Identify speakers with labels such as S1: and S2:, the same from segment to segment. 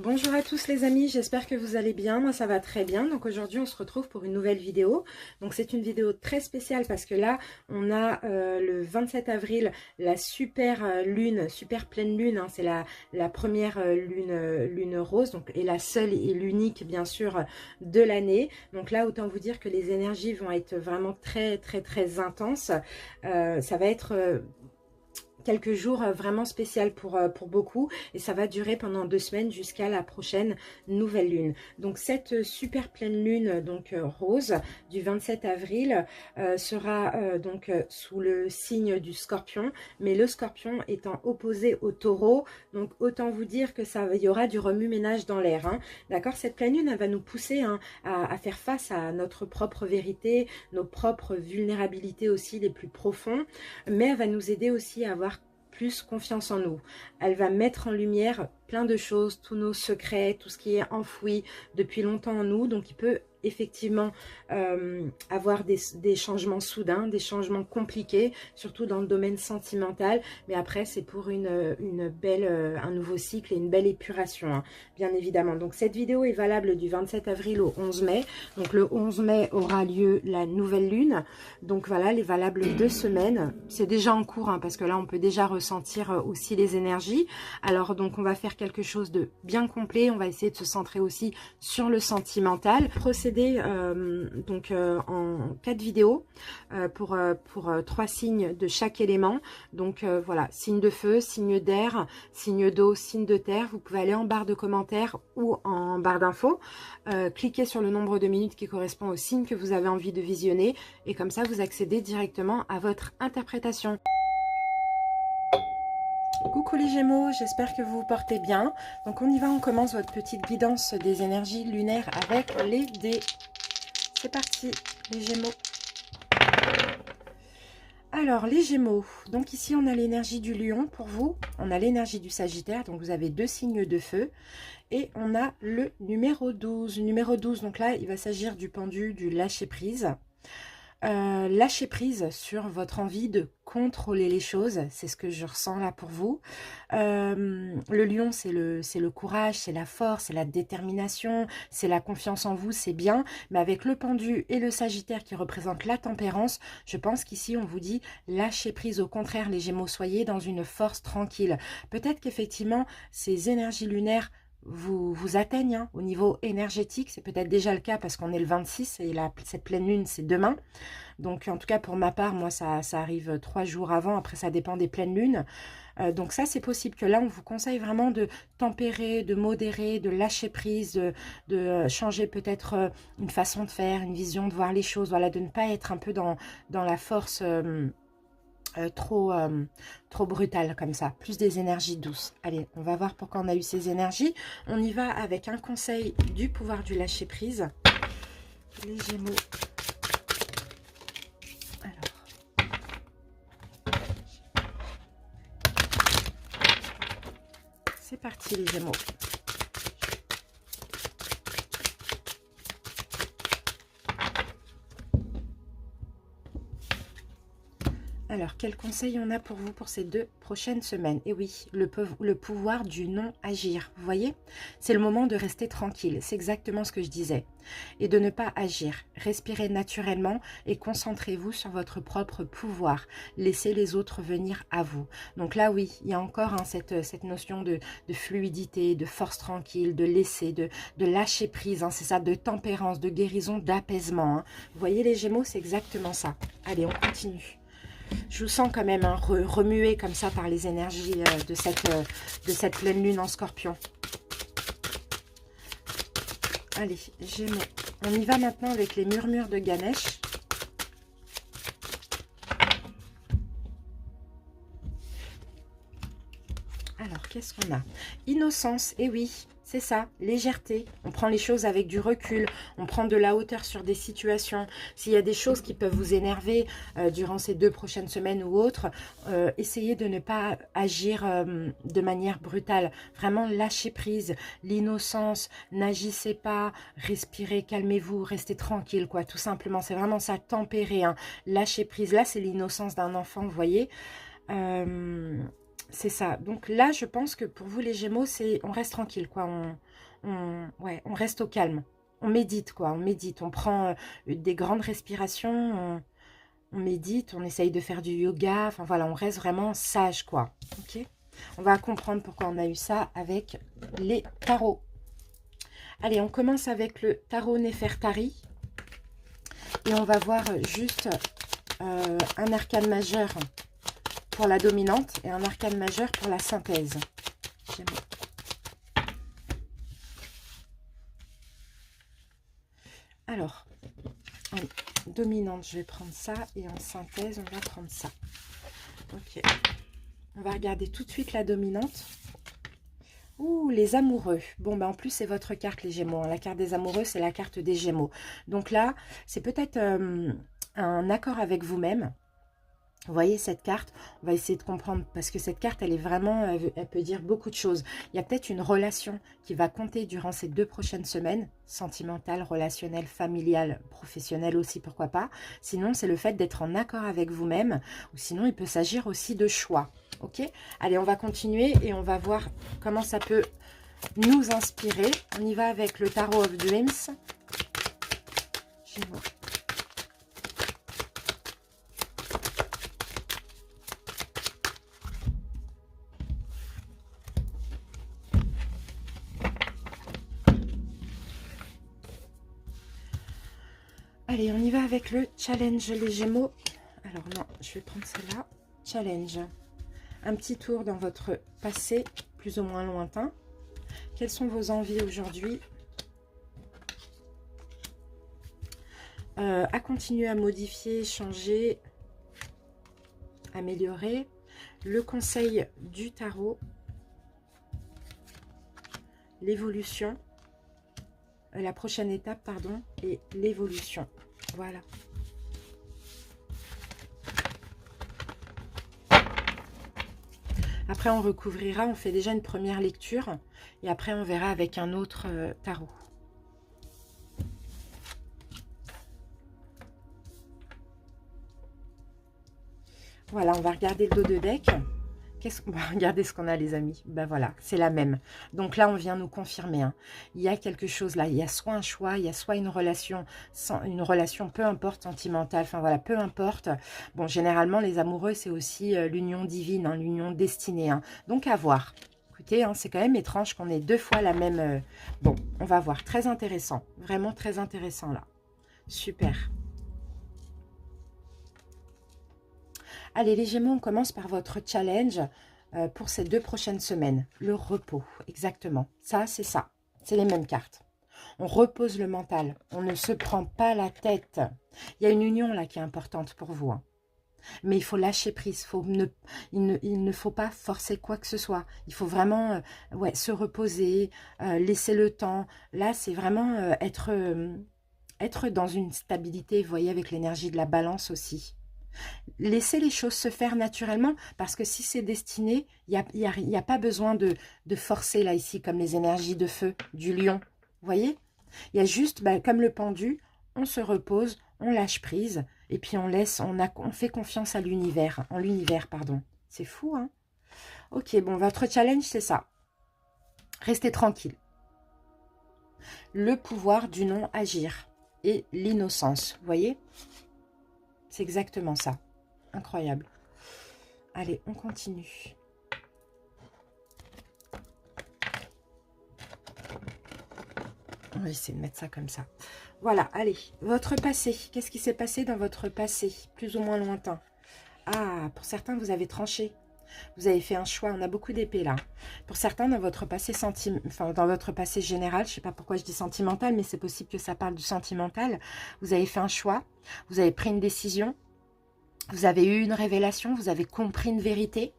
S1: Bonjour à tous les amis, j'espère que vous allez bien, moi ça va très bien. Donc aujourd'hui on se retrouve pour une nouvelle vidéo. Donc c'est une vidéo très spéciale parce que là on a le 27 avril la super lune, super pleine lune, hein. C'est la première lune rose donc, et la seule et l'unique bien sûr de l'année. Donc là autant vous dire que les énergies vont être vraiment très intenses. Ça va être quelques jours vraiment spécial pour beaucoup et ça va durer pendant 2 semaines jusqu'à la prochaine nouvelle lune. Donc cette super pleine lune donc rose du 27 avril sera sous le signe du scorpion, mais le scorpion étant opposé au taureau, donc autant vous dire que il y aura du remue-ménage dans l'air, hein. D'accord, cette pleine lune elle va nous pousser, hein, à faire face à notre propre vérité, nos propres vulnérabilités aussi les plus profondes, mais elle va nous aider aussi à avoir plus confiance en nous. Elle va mettre en lumière plein de choses, tous nos secrets, tout ce qui est enfoui depuis longtemps en nous. Donc il peut effectivement avoir des changements soudains, des changements compliqués, surtout dans le domaine sentimental. Mais après c'est pour une belle, un nouveau cycle et une belle épuration, hein, bien évidemment. Donc cette vidéo est valable du 27 avril au 11 mai. Donc le 11 mai aura lieu la nouvelle lune. Donc voilà, elle est valable 2 semaines. C'est déjà en cours, hein, parce que là on peut déjà ressentir aussi les énergies. Alors donc on va faire quelque chose de bien complet. On va essayer de se centrer aussi sur le sentimental. Procéder en 4 vidéos pour 3 signes de chaque élément. Donc voilà, signe de feu, signe d'air, signe d'eau, signe de terre. Vous pouvez aller en barre de commentaires ou en barre d'infos. Cliquez sur le nombre de minutes qui correspond au signe que vous avez envie de visionner et comme ça vous accédez directement à votre interprétation. Coucou les Gémeaux, j'espère que vous vous portez bien. Donc on y va, on commence votre petite guidance des énergies lunaires avec les dés. C'est parti les Gémeaux. Alors les Gémeaux, donc ici on a l'énergie du Lion pour vous, on a l'énergie du Sagittaire, donc vous avez 2 signes de feu. Et on a le numéro 12. Numéro 12, donc là il va s'agir du pendu, du lâcher prise. Lâcher prise sur votre envie de contrôler les choses, c'est ce que je ressens là pour vous. Le lion, c'est le courage, c'est la force, c'est la détermination, c'est la confiance en vous, c'est bien. Mais avec le pendu et le sagittaire qui représentent la tempérance, je pense qu'ici on vous dit lâcher prise. Au contraire, les Gémeaux, soyez dans une force tranquille. Peut-être qu'effectivement, ces énergies lunaires vous atteignent, hein, au niveau énergétique. C'est peut-être déjà le cas parce qu'on est le 26 et cette pleine lune, c'est demain. Donc en tout cas pour ma part, moi ça arrive 3 jours avant, après ça dépend des pleines lunes. Donc ça c'est possible que là on vous conseille vraiment de tempérer, de modérer, de lâcher prise, de changer peut-être une façon de faire, une vision de voir les choses, voilà, de ne pas être un peu dans la force trop brutale comme ça, plus des énergies douces. Allez, on va voir pourquoi on a eu ces énergies. On y va avec un conseil du pouvoir du lâcher prise. Les Gémeaux. C'est parti les Gémeaux. Alors, quel conseil on a pour vous pour ces 2 prochaines semaines? Et oui, le pouvoir du non-agir. Vous voyez, c'est le moment de rester tranquille. C'est exactement ce que je disais. Et de ne pas agir. Respirez naturellement et concentrez-vous sur votre propre pouvoir. Laissez les autres venir à vous. Donc là, oui, il y a encore, hein, cette notion de fluidité, de force tranquille, de laisser, de lâcher prise. Hein, c'est ça, de tempérance, de guérison, d'apaisement. Hein. Vous voyez les Gémeaux, c'est exactement ça. Allez, on continue. Je vous sens quand même, hein, remué comme ça par les énergies de cette pleine lune en Scorpion. Allez, Gémeaux. On y va maintenant avec les murmures de Ganesh. Alors, qu'est-ce qu'on a? Innocence, et oui, c'est ça, légèreté. On prend les choses avec du recul, on prend de la hauteur sur des situations. S'il y a des choses qui peuvent vous énerver durant ces 2 prochaines semaines ou autres, essayez de ne pas agir de manière brutale. Vraiment, lâchez prise, l'innocence, n'agissez pas, respirez, calmez-vous, restez tranquille, quoi, tout simplement. C'est vraiment ça, tempérer, hein. Lâcher prise. Là, c'est l'innocence d'un enfant, vous voyez. c'est ça. Donc là, je pense que pour vous les Gémeaux, c'est on reste tranquille, quoi. Ouais, on reste au calme. On médite, quoi. On médite. On prend des grandes respirations. On médite. On essaye de faire du yoga. Enfin voilà, on reste vraiment sage, quoi. Ok. On va comprendre pourquoi on a eu ça avec les tarots. Allez, on commence avec le tarot Néfertari. Et on va voir juste un arcane majeur pour la dominante et un arcane majeur pour la synthèse. Alors, en dominante, je vais prendre ça. Et en synthèse, on va prendre ça. Ok. On va regarder tout de suite la dominante. Ouh, les amoureux. Bon, ben en plus, c'est votre carte, les Gémeaux. Hein. La carte des amoureux, c'est la carte des Gémeaux. Donc là, c'est peut-être un accord avec vous-même. Vous voyez cette carte, on va essayer de comprendre parce que cette carte, elle est vraiment, elle peut dire beaucoup de choses. Il y a peut-être une relation qui va compter durant ces 2 prochaines semaines, sentimentale, relationnelle, familiale, professionnelle aussi, pourquoi pas. Sinon, c'est le fait d'être en accord avec vous-même ou sinon, il peut s'agir aussi de choix. Ok? Allez, on va continuer et on va voir comment ça peut nous inspirer. On y va avec le Tarot of Dreams. Gémeaux. Allez, on y va avec le challenge, les Gémeaux. Alors non, je vais prendre celle-là. Challenge. Un petit tour dans votre passé, plus ou moins lointain. Quelles sont vos envies aujourd'hui? À continuer à modifier, changer, améliorer. Le conseil du tarot. L'évolution. La prochaine étape, pardon, et l'évolution. Voilà. Après, on recouvrira, on fait déjà une première lecture. Et après, on verra avec un autre tarot. Voilà, on va regarder le dos de deck. On va regarder ce qu'on a, les amis. Ben voilà, c'est la même. Donc là, on vient nous confirmer. Hein. Il y a quelque chose là. Il y a soit un choix, il y a soit une relation, peu importe, sentimentale. Enfin voilà, peu importe. Bon, généralement, les amoureux, c'est aussi l'union divine, hein, l'union destinée. Hein. Donc à voir. Écoutez, hein, c'est quand même étrange qu'on ait 2 fois la même... Bon, on va voir. Très intéressant. Vraiment très intéressant là. Super. Allez, les Gémeaux, on commence par votre challenge pour ces 2 prochaines semaines. Le repos, exactement. Ça, c'est ça. C'est les mêmes cartes. On repose le mental. On ne se prend pas la tête. Il y a une union là qui est importante pour vous. Hein. Mais il faut lâcher prise. Il ne faut pas forcer quoi que ce soit. Il faut vraiment ouais, se reposer, laisser le temps. Là, c'est vraiment être dans une stabilité, vous voyez, avec l'énergie de la balance aussi. Laissez les choses se faire naturellement, parce que si c'est destiné, il n'y a pas besoin de forcer là ici, comme les énergies de feu du lion. Vous voyez? Il y a juste, bah, comme le pendu, on se repose, on lâche prise, et puis on fait confiance à l'univers, en l'univers, pardon. C'est fou, hein? Ok, bon, votre challenge, c'est ça. Restez tranquille. Le pouvoir du non-agir et l'innocence, vous voyez? C'est exactement ça. Incroyable. Allez, on continue. On va essayer de mettre ça comme ça. Voilà, allez. Votre passé. Qu'est-ce qui s'est passé dans votre passé? Plus ou moins lointain. Ah, pour certains, vous avez tranché. Vous avez fait un choix. On a beaucoup d'épées là. Pour certains, dans votre passé dans votre passé général, je ne sais pas pourquoi je dis sentimental, mais c'est possible que ça parle du sentimental. Vous avez fait un choix. Vous avez pris une décision. Vous avez eu une révélation, vous avez compris une vérité.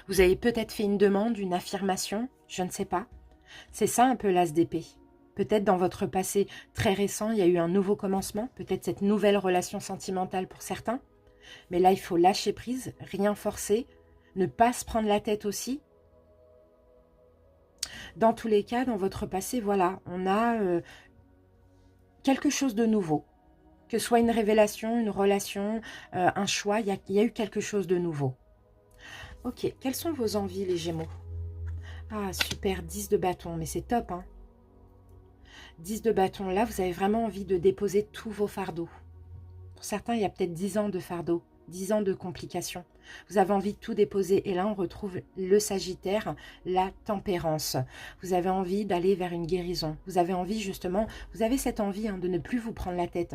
S1: Vous avez peut-être fait une demande, une affirmation, je ne sais pas. C'est ça un peu l'as d'épée. Peut-être dans votre passé très récent, il y a eu un nouveau commencement, peut-être cette nouvelle relation sentimentale pour certains. Mais là, il faut lâcher prise, rien forcer, ne pas se prendre la tête aussi. Dans tous les cas, dans votre passé, voilà, on a quelque chose de nouveau. Que ce soit une révélation, une relation, un choix, il y a eu quelque chose de nouveau. Ok, quelles sont vos envies les Gémeaux? Ah, super, 10 de bâton, mais c'est top, hein. 10 de bâton, là, vous avez vraiment envie de déposer tous vos fardeaux. Pour certains, il y a peut-être 10 ans de fardeau, 10 ans de complications. Vous avez envie de tout déposer. Et là, on retrouve le Sagittaire, la tempérance. Vous avez envie d'aller vers une guérison. Vous avez envie, justement, vous avez cette envie de ne plus vous prendre la tête.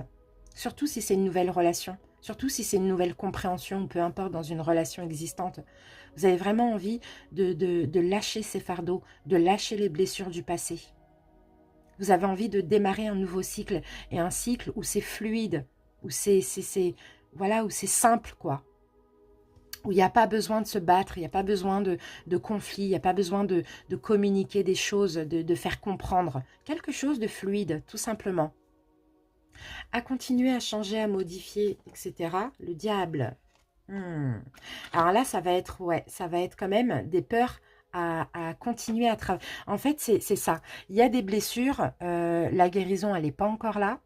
S1: Surtout si c'est une nouvelle relation. Surtout si c'est une nouvelle compréhension, ou peu importe, dans une relation existante. Vous avez vraiment envie de lâcher ces fardeaux, de lâcher les blessures du passé. Vous avez envie de démarrer un nouveau cycle, et un cycle où c'est fluide, où voilà, où c'est simple, quoi. Où il n'y a pas besoin de se battre, il n'y a pas besoin de conflit, il n'y a pas besoin de communiquer des choses, de faire comprendre. Quelque chose de fluide, tout simplement. À continuer à changer, à modifier, etc. Le diable. Alors là, ça va être, ouais, ça va être quand même des peurs à continuer à travailler. En fait, c'est ça. Il y a des blessures, la guérison, elle n'est pas encore là.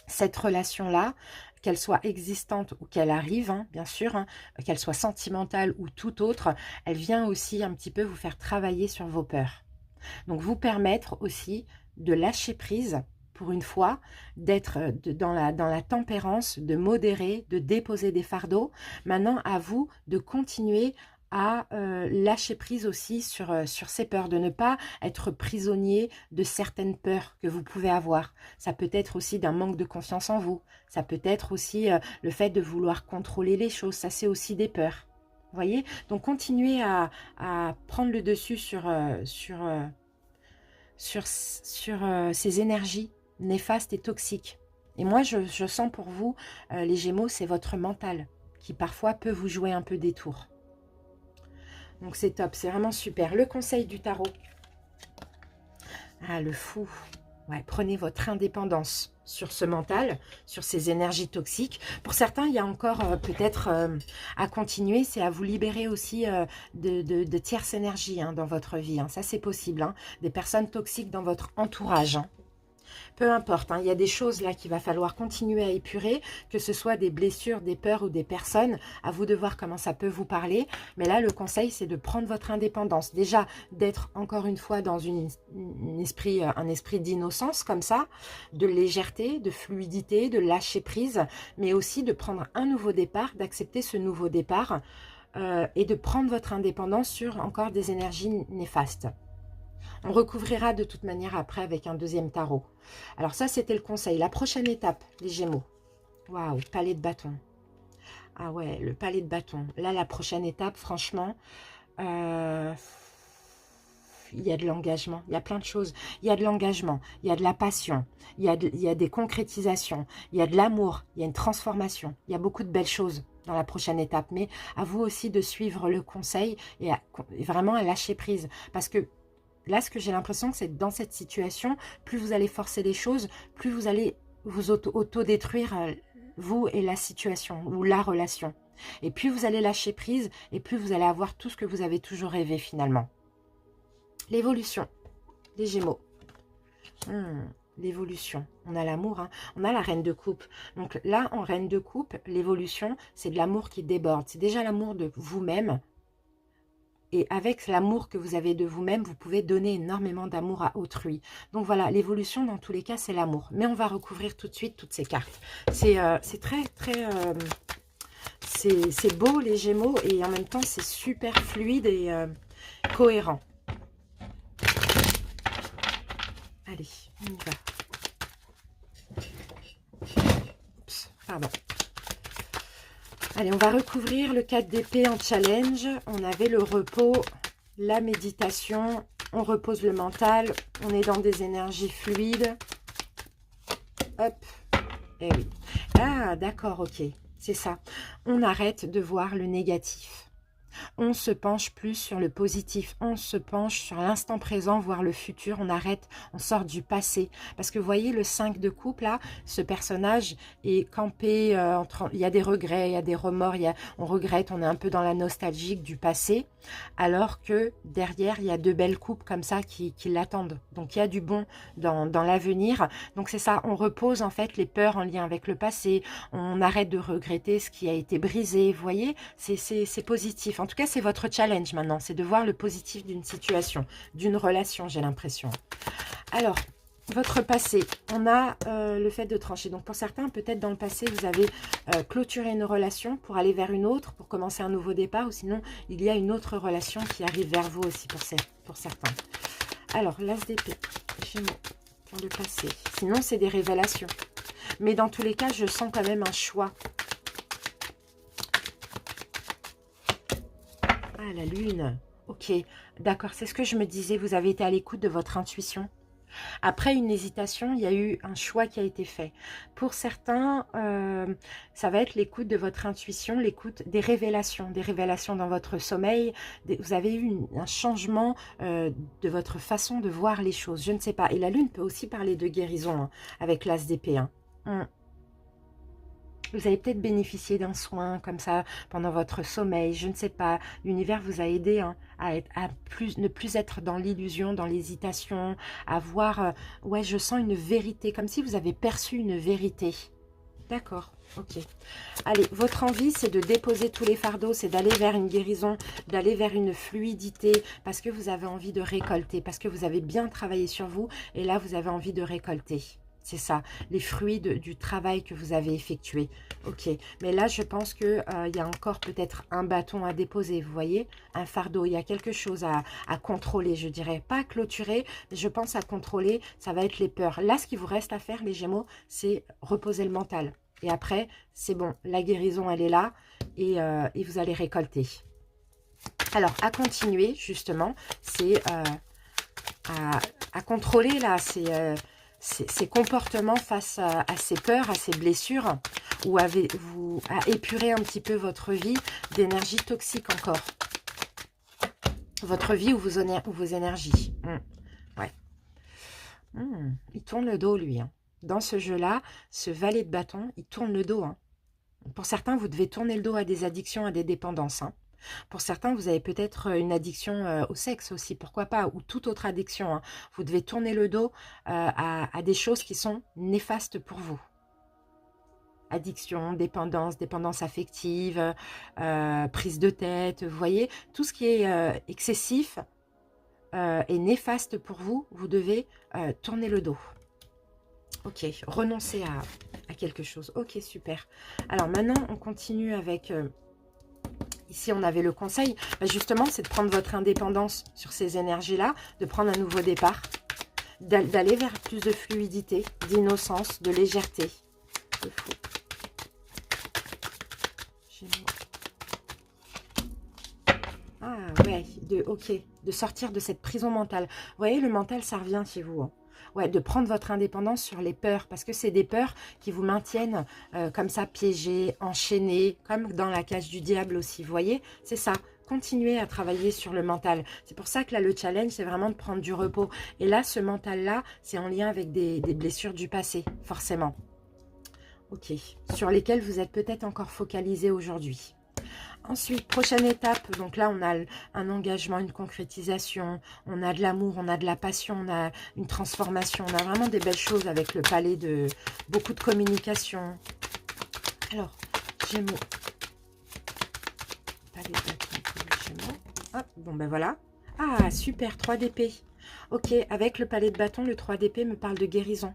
S1: Cette relation-là, qu'elle soit existante ou qu'elle arrive, hein, bien sûr, hein, qu'elle soit sentimentale ou tout autre, elle vient aussi un petit peu vous faire travailler sur vos peurs. Donc, vous permettre aussi de lâcher prise, pour une fois, d'être dans la tempérance, de modérer, de déposer des fardeaux. Maintenant, à vous de continuer à lâcher prise aussi sur ces peurs, de ne pas être prisonnier de certaines peurs que vous pouvez avoir. Ça peut être aussi d'un manque de confiance en vous. Ça peut être aussi le fait de vouloir contrôler les choses. Ça, c'est aussi des peurs. Vous voyez? Donc, continuez à prendre le dessus sur ces énergies néfastes et toxiques. Et moi, je sens pour vous, les Gémeaux, c'est votre mental qui parfois peut vous jouer un peu des tours. Donc c'est top, c'est vraiment super. Le conseil du tarot. Ah, le fou. Ouais, prenez votre indépendance sur ce mental, sur ces énergies toxiques. Pour certains, il y a encore peut-être à continuer, c'est à vous libérer aussi de tierces énergies dans votre vie. Hein. Ça, c'est possible. Hein. Des personnes toxiques dans votre entourage. Hein. Peu importe, hein, il y a des choses là qu'il va falloir continuer à épurer, que ce soit des blessures, des peurs ou des personnes. À vous de voir comment ça peut vous parler. Mais là, le conseil, c'est de prendre votre indépendance. Déjà, d'être encore une fois dans un esprit d'innocence comme ça, de légèreté, de fluidité, de lâcher prise, mais aussi de prendre un nouveau départ, d'accepter ce nouveau départ et de prendre votre indépendance sur encore des énergies néfastes. On recouvrira de toute manière après avec un deuxième tarot. Alors ça, c'était le conseil. La prochaine étape, les Gémeaux. Waouh, palais de bâton. Ah ouais, le palais de bâton. Là, la prochaine étape, franchement, il y a de l'engagement. Il y a plein de choses. Il y a de l'engagement. Il y a de la passion. Il y a des concrétisations. Il y a de l'amour. Il y a une transformation. Il y a beaucoup de belles choses dans la prochaine étape. Mais à vous aussi de suivre le conseil et vraiment à lâcher prise. Parce que là, ce que j'ai l'impression, c'est que dans cette situation, plus vous allez forcer les choses, plus vous allez vous auto-détruire, vous et la situation, ou la relation. Et plus vous allez lâcher prise, et plus vous allez avoir tout ce que vous avez toujours rêvé finalement. L'évolution, les Gémeaux. L'évolution. On a l'amour, hein. On a la reine de coupe. Donc là, en reine de coupe, l'évolution, c'est de l'amour qui déborde. C'est déjà l'amour de vous-même. Et avec l'amour que vous avez de vous-même, vous pouvez donner énormément d'amour à autrui. Donc voilà, l'évolution, dans tous les cas, c'est l'amour. Mais on va recouvrir tout de suite toutes ces cartes. C'est très, très... c'est beau, les Gémeaux, et en même temps, c'est super fluide et cohérent. Allez, on y va. Oups, pardon. Allez, on va recouvrir le 4 d'épée en challenge. On avait le repos, la méditation, on repose le mental, on est dans des énergies fluides. Hop, et oui. Ah, d'accord, ok, c'est ça. On arrête de voir le négatif. On se penche plus sur le positif, on se penche sur l'instant présent, voire le futur, on arrête, on sort du passé. Parce que vous voyez, le 5 de coupe, là, ce personnage est campé, il y a des regrets, il y a des remords, on regrette, on est un peu dans la nostalgie du passé, alors que derrière, il y a deux belles coupes comme ça qui l'attendent. Donc, il y a du bon dans l'avenir. Donc, c'est ça, on repose en fait les peurs en lien avec le passé, on arrête de regretter ce qui a été brisé, vous voyez, c'est positif. En tout cas, c'est votre challenge maintenant. C'est de voir le positif d'une situation, d'une relation, j'ai l'impression. Alors, votre passé, on a le fait de trancher. Donc, pour certains, peut-être dans le passé, vous avez clôturé une relation pour aller vers une autre, pour commencer un nouveau départ. Ou sinon, il y a une autre relation qui arrive vers vous aussi pour certains. Alors, l'as d'épée, Gémeaux, pour le passé. Sinon, c'est des révélations. Mais dans tous les cas, je sens quand même un choix. Ah, la lune. Ok, d'accord, c'est ce que je me disais. Vous avez été à l'écoute de votre intuition. Après une hésitation, il y a eu un choix qui a été fait. Pour certains, ça va être l'écoute de votre intuition, l'écoute des révélations dans votre sommeil. Vous avez eu un changement de votre façon de voir les choses, je ne sais pas. Et la lune peut aussi parler de guérison, hein, avec l'as d'épée. Hein. Vous avez peut-être bénéficié d'un soin comme ça pendant votre sommeil, je ne sais pas. L'univers vous a aidé, hein, à ne plus être dans l'illusion, dans l'hésitation, à voir, ouais, je sens une vérité, comme si vous avez perçu une vérité. D'accord, ok. Allez, votre envie, c'est de déposer tous les fardeaux, c'est d'aller vers une guérison, d'aller vers une fluidité, parce que vous avez envie de récolter, parce que vous avez bien travaillé sur vous, et là, vous avez envie de récolter. C'est ça, les fruits du travail que vous avez effectué. Ok, mais là, je pense qu'il y a encore peut-être un bâton à déposer, vous voyez, un fardeau. Il y a quelque chose à contrôler, je dirais. Pas à clôturer, mais je pense à contrôler, ça va être les peurs. Là, ce qui vous reste à faire, les Gémeaux, c'est reposer le mental. Et après, c'est bon, la guérison, elle est là, et vous allez récolter. Alors, à continuer, justement, c'est à contrôler, là, ces comportements face à ces peurs, à ces blessures, ou à épurer un petit peu votre vie d'énergie toxique encore. Votre vie ou vos énergies. Ouais. Il tourne le dos, lui. Hein. Dans ce jeu-là, ce valet de bâton, il tourne le dos. Hein. Pour certains, vous devez tourner le dos à des addictions, à des dépendances. Hein. Pour certains, vous avez peut-être une addiction au sexe aussi, pourquoi pas, ou toute autre addiction. Hein. Vous devez tourner le dos à des choses qui sont néfastes pour vous. Addiction, dépendance affective, prise de tête, vous voyez, tout ce qui est excessif et néfaste pour vous, vous devez tourner le dos. Ok, renoncer à quelque chose. Ok, super. Alors maintenant, on continue avec... Ici, on avait le conseil, justement, c'est de prendre votre indépendance sur ces énergies-là, de prendre un nouveau départ, d'aller vers plus de fluidité, d'innocence, de légèreté. C'est fou. Ah ouais, ok, de sortir de cette prison mentale. Vous voyez, le mental, ça revient chez vous. Hein. Ouais, de prendre votre indépendance sur les peurs, parce que c'est des peurs qui vous maintiennent comme ça, piégés, enchaînés, comme dans la cage du diable aussi, vous voyez, c'est ça, continuez à travailler sur le mental. C'est pour ça que là, le challenge, c'est vraiment de prendre du repos. Et là, ce mental-là, c'est en lien avec des blessures du passé, forcément. Ok, sur lesquelles vous êtes peut-être encore focalisé aujourd'hui. Ensuite, prochaine étape, donc là on a un engagement, une concrétisation, on a de l'amour, on a de la passion, on a une transformation, on a vraiment des belles choses avec le palais de beaucoup de communication. Alors, Gémeaux. Palais de Gémeaux. Hop, bon ben voilà. Ah, super, 3 d'épée. Ok, avec le palais de bâton, le 3 d'épée me parle de guérison.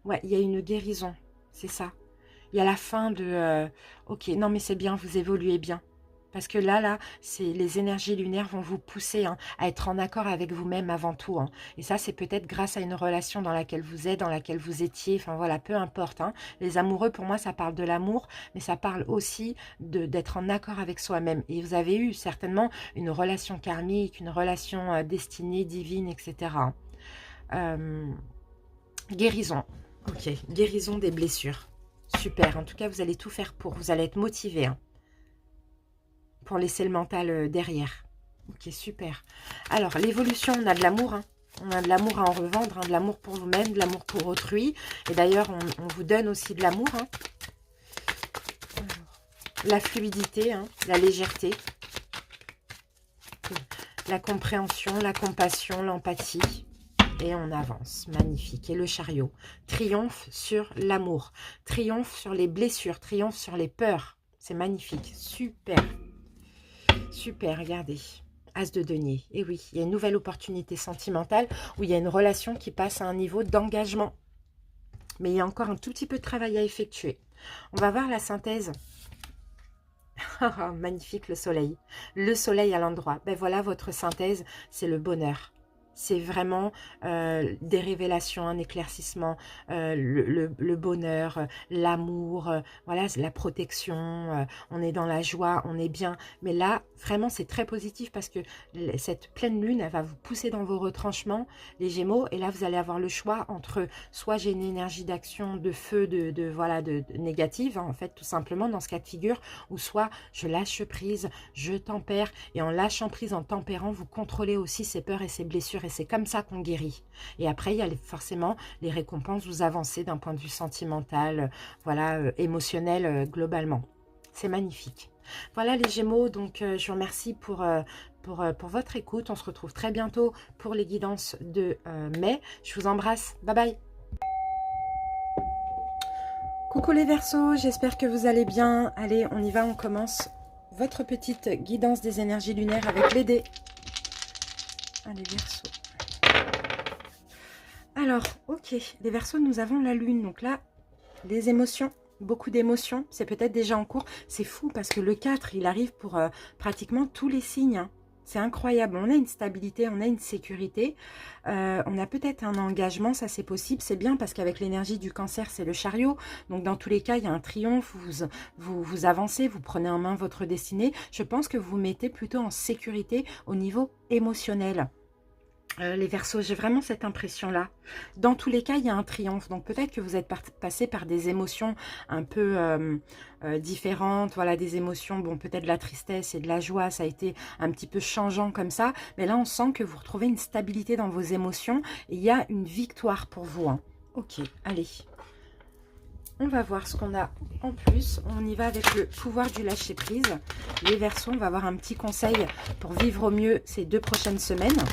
S1: Ouais, il y a une guérison, c'est ça. Il y a la fin de... ok, non mais c'est bien, vous évoluez bien. Parce que là, les énergies lunaires vont vous pousser hein, à être en accord avec vous-même avant tout. Hein. Et ça, c'est peut-être grâce à une relation dans laquelle vous êtes, dans laquelle vous étiez. Enfin voilà, peu importe. Hein. Les amoureux, pour moi, ça parle de l'amour, mais ça parle aussi d'être en accord avec soi-même. Et vous avez eu certainement une relation karmique, une relation destinée, divine, etc. Guérison. Ok, guérison des blessures. Super, en tout cas, vous allez tout faire pour. Vous allez être motivé hein, pour laisser le mental derrière. Ok, super. Alors, l'évolution, on a de l'amour. Hein. On a de l'amour à en revendre, hein, de l'amour pour vous-même, de l'amour pour autrui. Et d'ailleurs, on vous donne aussi de l'amour. Hein. La fluidité, hein, la légèreté, la compréhension, la compassion, l'empathie. Et on avance, magnifique. Et le chariot, triomphe sur l'amour, triomphe sur les blessures, triomphe sur les peurs. C'est magnifique, super. Super, regardez. As de denier. Et oui, il y a une nouvelle opportunité sentimentale où il y a une relation qui passe à un niveau d'engagement. Mais il y a encore un tout petit peu de travail à effectuer. On va voir la synthèse. Magnifique le soleil. Le soleil à l'endroit. Ben voilà votre synthèse, c'est le bonheur. C'est vraiment des révélations, un éclaircissement, le bonheur, l'amour, voilà, la protection, on est dans la joie, on est bien. Mais là, vraiment, c'est très positif parce que cette pleine lune, elle va vous pousser dans vos retranchements, les Gémeaux. Et là, vous allez avoir le choix entre soit j'ai une énergie d'action, de feu, voilà, de négative, hein, en fait, tout simplement, dans ce cas de figure, ou soit je lâche prise, je tempère. Et en lâchant prise, en tempérant, vous contrôlez aussi ces peurs et ces blessures. Et c'est comme ça qu'on guérit. Et après, il y a forcément les récompenses, vous avancez d'un point de vue sentimental, voilà, émotionnel, globalement. C'est magnifique. Voilà les Gémeaux, donc je vous remercie pour votre écoute. On se retrouve très bientôt pour les guidances de mai. Je vous embrasse. Bye bye. Coucou les Verseaux, j'espère que vous allez bien. Allez, on y va, on commence votre petite guidance des énergies lunaires avec les dés. Allez Verseaux. Alors, ok, les Verseaux, nous avons la lune. Donc là, les émotions, beaucoup d'émotions. C'est peut-être déjà en cours. C'est fou parce que le 4, il arrive pour pratiquement tous les signes. Hein. C'est incroyable. On a une stabilité, on a une sécurité. On a peut-être un engagement, ça c'est possible. C'est bien parce qu'avec l'énergie du Cancer, c'est le chariot. Donc dans tous les cas, il y a un triomphe. Vous avancez, vous prenez en main votre destinée. Je pense que vous vous mettez plutôt en sécurité au niveau émotionnel. Les Verseaux, j'ai vraiment cette impression-là. Dans tous les cas, il y a un triomphe. Donc peut-être que vous êtes passé par des émotions un peu différentes. Voilà, des émotions, bon, peut-être de la tristesse et de la joie. Ça a été un petit peu changeant comme ça. Mais là, on sent que vous retrouvez une stabilité dans vos émotions. Et il y a une victoire pour vous. Hein. Ok, allez. On va voir ce qu'on a en plus. On y va avec le pouvoir du lâcher-prise. Les Verseaux, on va avoir un petit conseil pour vivre au mieux ces 2 prochaines semaines.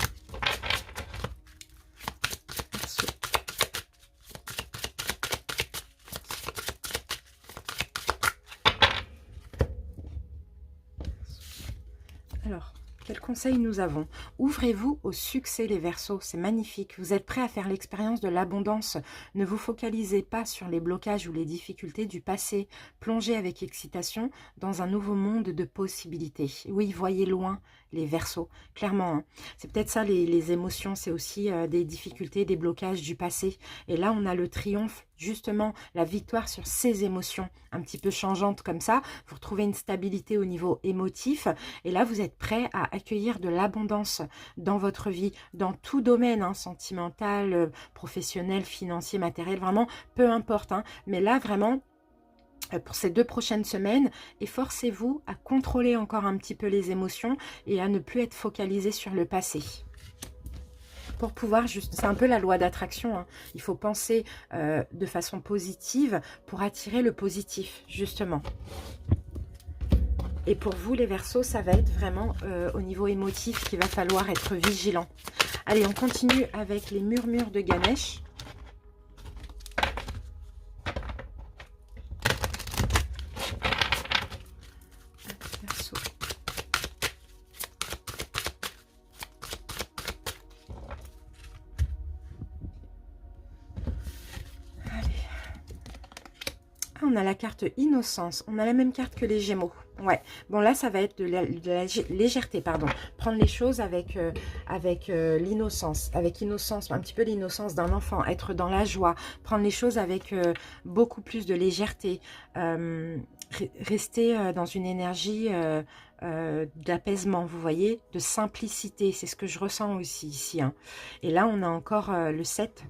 S1: Alors, quel conseil nous avons? Ouvrez-vous au succès les Verseaux, c'est magnifique. Vous êtes prêts à faire l'expérience de l'abondance. Ne vous focalisez pas sur les blocages ou les difficultés du passé. Plongez avec excitation dans un nouveau monde de possibilités. Oui, voyez loin les Verseaux, clairement. Hein. C'est peut-être ça les émotions, c'est aussi des difficultés, des blocages du passé. Et là, on a le triomphe, justement, la victoire sur ces émotions un petit peu changeantes comme ça. Vous retrouvez une stabilité au niveau émotif. Et là, vous êtes prêts à accueillir de l'abondance dans votre vie, dans tout domaine, hein, sentimental, professionnel, financier, matériel, vraiment, peu importe. Hein, mais là, vraiment, pour ces 2 prochaines semaines, efforcez-vous à contrôler encore un petit peu les émotions et à ne plus être focalisé sur le passé. Pour pouvoir, juste, c'est un peu la loi d'attraction, hein. Il faut penser de façon positive pour attirer le positif, justement. Et pour vous, les Verseaux, ça va être vraiment au niveau émotif qu'il va falloir être vigilant. Allez, on continue avec les murmures de Ganesh. Verseau. Allez. Ah, on a la carte innocence. On a la même carte que les Gémeaux. Ouais, bon là ça va être de la légèreté, pardon. Prendre les choses avec l'innocence, avec innocence, un petit peu l'innocence d'un enfant, être dans la joie, prendre les choses avec beaucoup plus de légèreté, rester dans une énergie d'apaisement, vous voyez, de simplicité, c'est ce que je ressens aussi ici. Hein. Et là on a encore le 7.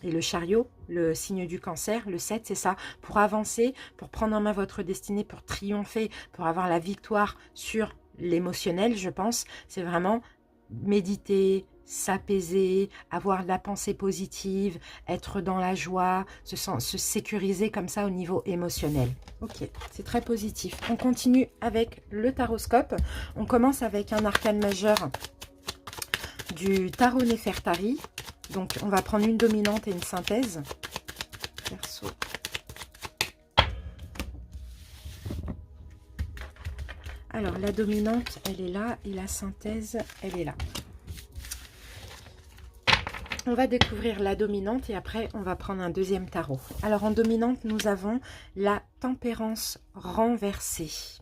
S1: Et le chariot, le signe du Cancer, le 7, c'est ça, pour avancer, pour prendre en main votre destinée, pour triompher, pour avoir la victoire sur l'émotionnel, je pense. C'est vraiment méditer, s'apaiser, avoir de la pensée positive, être dans la joie, se sécuriser comme ça au niveau émotionnel. Ok, c'est très positif. On continue avec le taroscope. On commence avec un arcane majeur du tarot Néfertari. Donc, on va prendre une dominante et une synthèse. Verseau. Alors, la dominante, elle est là. Et la synthèse, elle est là. On va découvrir la dominante et après, on va prendre un deuxième tarot. Alors, en dominante, nous avons la tempérance renversée.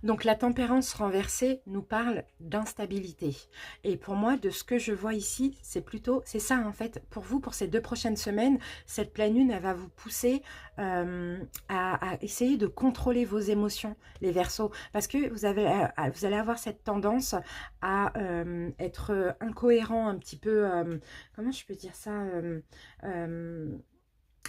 S1: Donc, la tempérance renversée nous parle d'instabilité. Et pour moi, de ce que je vois ici, c'est ça en fait. Pour vous, pour ces 2 prochaines semaines, cette pleine lune, elle va vous pousser à essayer de contrôler vos émotions, les Verseaux. Parce que vous allez avoir cette tendance à être incohérent un petit peu, comment je peux dire ça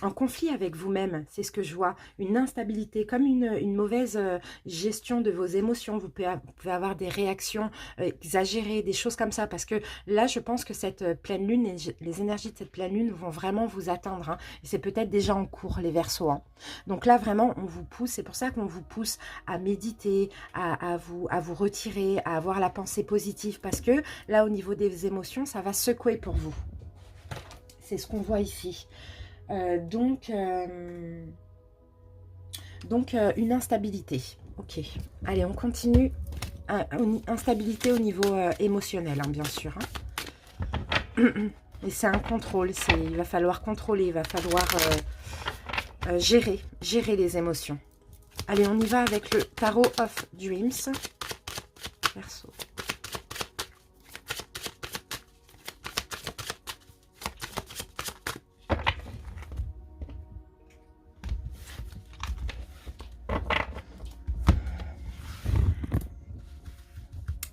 S1: en conflit avec vous-même, c'est ce que je vois, une instabilité, comme une mauvaise gestion de vos émotions, vous pouvez avoir des réactions exagérées, des choses comme ça, parce que là, je pense que cette pleine lune, les énergies de cette pleine lune vont vraiment vous atteindre, hein, et c'est peut-être déjà en cours, les Verseaux, hein. Donc là, vraiment, on vous pousse, c'est pour ça qu'on vous pousse à méditer, à vous retirer, à avoir la pensée positive, parce que là, au niveau des émotions, ça va secouer pour vous. C'est ce qu'on voit ici. Donc, une instabilité. Ok, allez, on continue. Instabilité au niveau émotionnel, hein, bien sûr. Hein. Et c'est un contrôle. Il va falloir contrôler, il va falloir gérer les émotions. Allez, on y va avec le Tarot of Dreams. Verseau.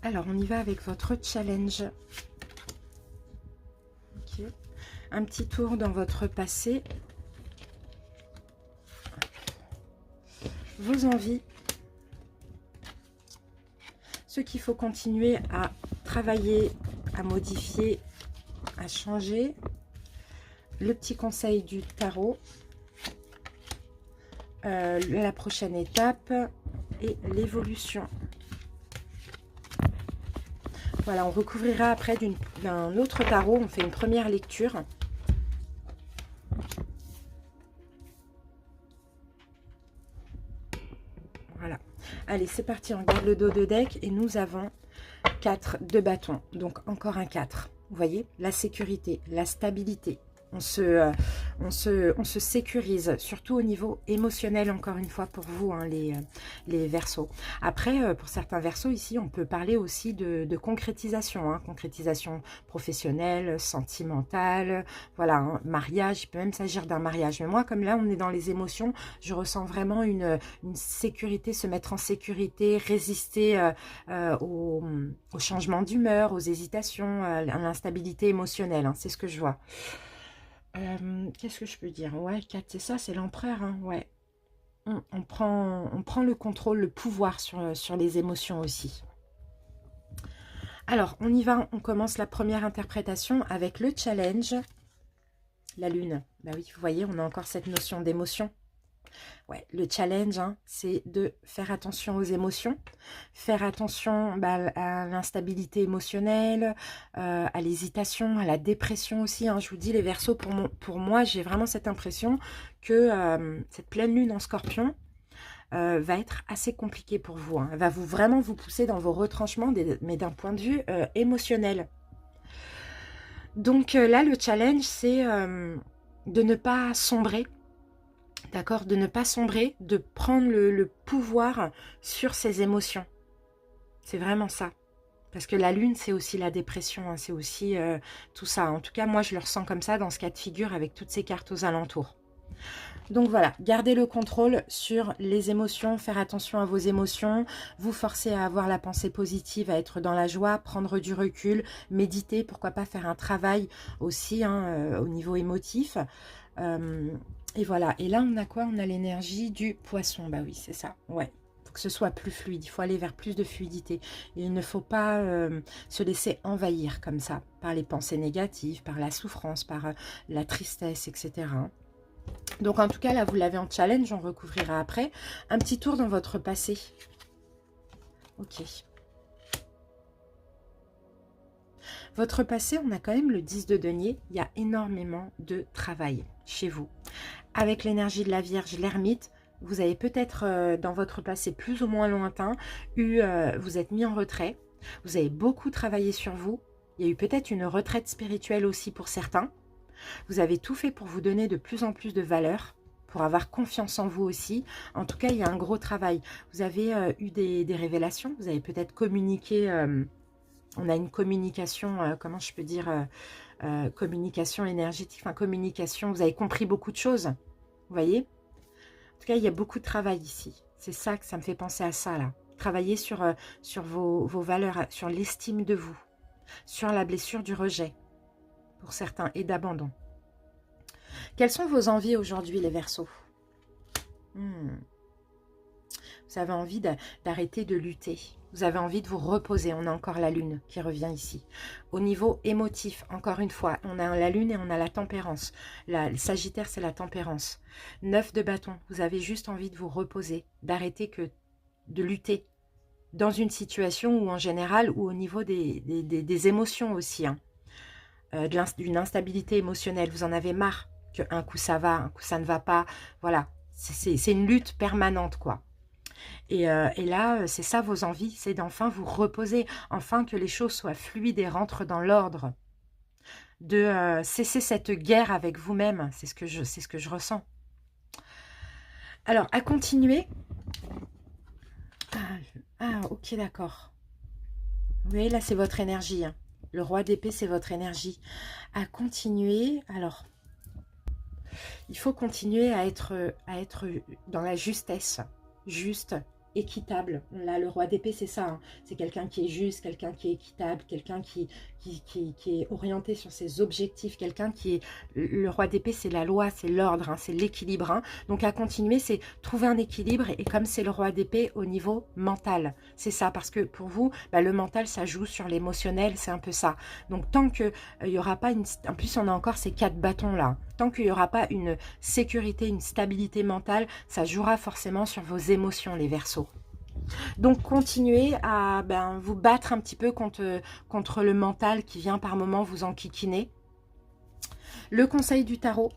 S1: Alors, on y va avec votre challenge. Okay. Un petit tour dans votre passé. Vos envies. Ce qu'il faut continuer à travailler, à modifier, à changer. Le petit conseil du tarot. La prochaine étape et l'évolution. Voilà, on recouvrira après d'un autre tarot. On fait une première lecture. Voilà. Allez, c'est parti. On regarde le dos de deck et nous avons 4 de bâtons. Donc, encore un 4. Vous voyez, la sécurité, la stabilité. On se sécurise, surtout au niveau émotionnel, encore une fois, pour vous, hein, les Verseaux. Après, pour certains Verseaux, ici, on peut parler aussi de concrétisation, hein, concrétisation professionnelle, sentimentale, voilà, hein, mariage, il peut même s'agir d'un mariage. Mais moi, comme là, on est dans les émotions, je ressens vraiment une sécurité, se mettre en sécurité, résister au changement d'humeur, aux hésitations, à l'instabilité émotionnelle, hein, c'est ce que je vois. Qu'est-ce que je peux dire? Ouais, 4, c'est ça, c'est l'empereur, hein, ouais. On prend le contrôle, le pouvoir sur les émotions aussi. Alors, on y va, on commence la première interprétation avec le challenge. La lune, bah oui, vous voyez, on a encore cette notion d'émotion. Ouais, le challenge, hein, c'est de faire attention aux émotions, faire attention à l'instabilité émotionnelle, à l'hésitation, à la dépression aussi. Hein. Je vous dis, les Verseaux, pour moi, j'ai vraiment cette impression que cette pleine lune en Scorpion va être assez compliquée pour vous. Hein. Elle va vraiment vous pousser dans vos retranchements, mais d'un point de vue émotionnel. Donc là, le challenge, c'est de ne pas sombrer. D'accord, de ne pas sombrer, de prendre le pouvoir sur ses émotions. C'est vraiment ça. Parce que la lune, c'est aussi la dépression, hein, c'est aussi tout ça. En tout cas, moi, je le ressens comme ça dans ce cas de figure avec toutes ces cartes aux alentours. Donc voilà, gardez le contrôle sur les émotions, faire attention à vos émotions, vous forcer à avoir la pensée positive, à être dans la joie, prendre du recul, méditer, pourquoi pas faire un travail aussi hein, au niveau émotif. Et voilà, et là on a quoi? On a l'énergie du poisson, bah oui c'est ça, ouais. Il faut que ce soit plus fluide, il faut aller vers plus de fluidité. Il ne faut pas se laisser envahir comme ça, par les pensées négatives, par la souffrance, par la tristesse, etc. Donc en tout cas là vous l'avez en challenge, on recouvrira après. Un petit tour dans votre passé. Ok. Votre passé, on a quand même le 10 de denier, il y a énormément de travail chez vous. Avec l'énergie de la Vierge, l'ermite, vous avez peut-être dans votre passé plus ou moins lointain vous êtes mis en retrait, vous avez beaucoup travaillé sur vous, il y a eu peut-être une retraite spirituelle aussi pour certains, vous avez tout fait pour vous donner de plus en plus de valeur, pour avoir confiance en vous aussi. En tout cas, il y a un gros travail. Vous avez eu des révélations, vous avez peut-être communiqué, on a une communication, comment je peux dire, communication énergétique, enfin communication, vous avez compris beaucoup de choses, vous voyez. En tout cas, il y a beaucoup de travail ici. C'est ça que ça me fait penser à ça, là. Travailler sur vos valeurs, sur l'estime de vous, sur la blessure du rejet, pour certains, et d'abandon. Quelles sont vos envies aujourd'hui, les Verseaux? Vous avez envie d'arrêter de lutter. Vous avez envie de vous reposer. On a encore la lune qui revient ici. Au niveau émotif, encore une fois, on a la lune et on a la tempérance. Le Sagittaire, c'est la tempérance. 9 de bâton. Vous avez juste envie de vous reposer, d'arrêter de lutter dans une situation où en général, ou au niveau des émotions aussi, hein, d'une instabilité émotionnelle. Vous en avez marre qu'un coup ça va, un coup ça ne va pas. Voilà, c'est une lutte permanente, quoi. Et là, c'est ça vos envies, c'est d'enfin vous reposer, enfin que les choses soient fluides et rentrent dans l'ordre. De cesser cette guerre avec vous-même, c'est ce que je ressens. Alors, à continuer. Ok, d'accord. Vous voyez, là, c'est votre énergie. Hein. Le roi d'épée, c'est votre énergie. À continuer, alors, il faut continuer à être dans la justesse. Juste, équitable. Là, le roi d'épée, c'est ça. Hein. C'est quelqu'un qui est juste, quelqu'un qui est équitable, quelqu'un qui est orienté sur ses objectifs, quelqu'un qui est... Le roi d'épée, c'est la loi, c'est l'ordre, hein, c'est l'équilibre. Hein. Donc, à continuer, c'est trouver un équilibre. Et comme c'est le roi d'épée au niveau mental, c'est ça. Parce que pour vous, bah, le mental, ça joue sur l'émotionnel, c'est un peu ça. Donc, tant qu'il n'y aura pas une... En plus, on a encore ces 4 bâtons-là. Tant qu'il n'y aura pas une sécurité, une stabilité mentale, ça jouera forcément sur vos émotions, les Verseaux. Donc, continuez à vous battre un petit peu contre le mental qui vient par moments vous enquiquiner. Le conseil du tarot.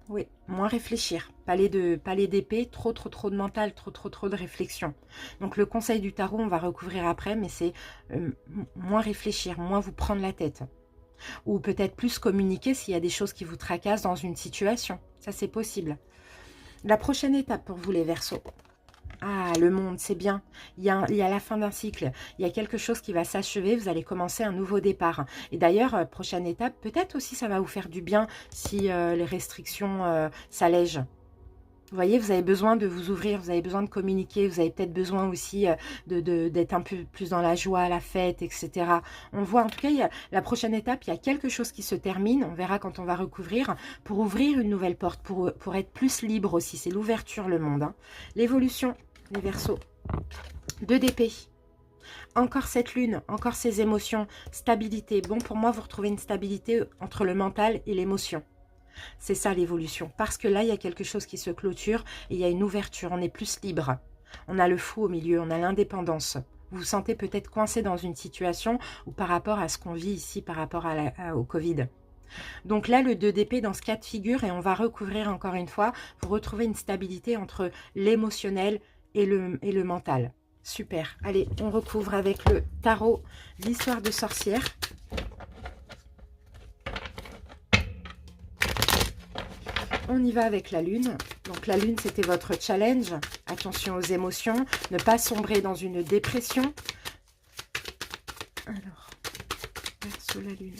S1: Oui, moins réfléchir. Palais d'épée, trop de mental, trop de réflexion. Donc, le conseil du tarot, on va recouvrir après, mais c'est moins réfléchir, moins vous prendre la tête. Ou peut-être plus communiquer s'il y a des choses qui vous tracassent dans une situation. Ça, c'est possible. La prochaine étape pour vous, les Verseaux. Ah, le monde, c'est bien. Il y a la fin d'un cycle. Il y a quelque chose qui va s'achever. Vous allez commencer un nouveau départ. Et d'ailleurs, prochaine étape, peut-être aussi ça va vous faire du bien si les restrictions s'allègent. Vous voyez, vous avez besoin de vous ouvrir, vous avez besoin de communiquer, vous avez peut-être besoin aussi d'être un peu plus dans la joie, la fête, etc. On voit, en tout cas, la prochaine étape, il y a quelque chose qui se termine, on verra quand on va recouvrir, pour ouvrir une nouvelle porte, pour être plus libre aussi. C'est l'ouverture, le monde. Hein. L'évolution, les Verseaux. 2 d'épée. Encore cette lune, encore ces émotions, stabilité. Bon, pour moi, vous retrouvez une stabilité entre le mental et l'émotion. C'est ça l'évolution, parce que là, il y a quelque chose qui se clôture et il y a une ouverture, on est plus libre. On a le fou au milieu, on a l'indépendance. Vous vous sentez peut-être coincé dans une situation ou par rapport à ce qu'on vit ici, par rapport au Covid. Donc là, le 2 d'épée dans ce cas de figure, et on va recouvrir encore une fois, vous retrouvez une stabilité entre l'émotionnel et le mental. Super. Allez, on recouvre avec le tarot, l'histoire de sorcière. On y va avec la lune. Donc la lune, c'était votre challenge. Attention aux émotions. Ne pas sombrer dans une dépression. Alors, Verseau, la lune.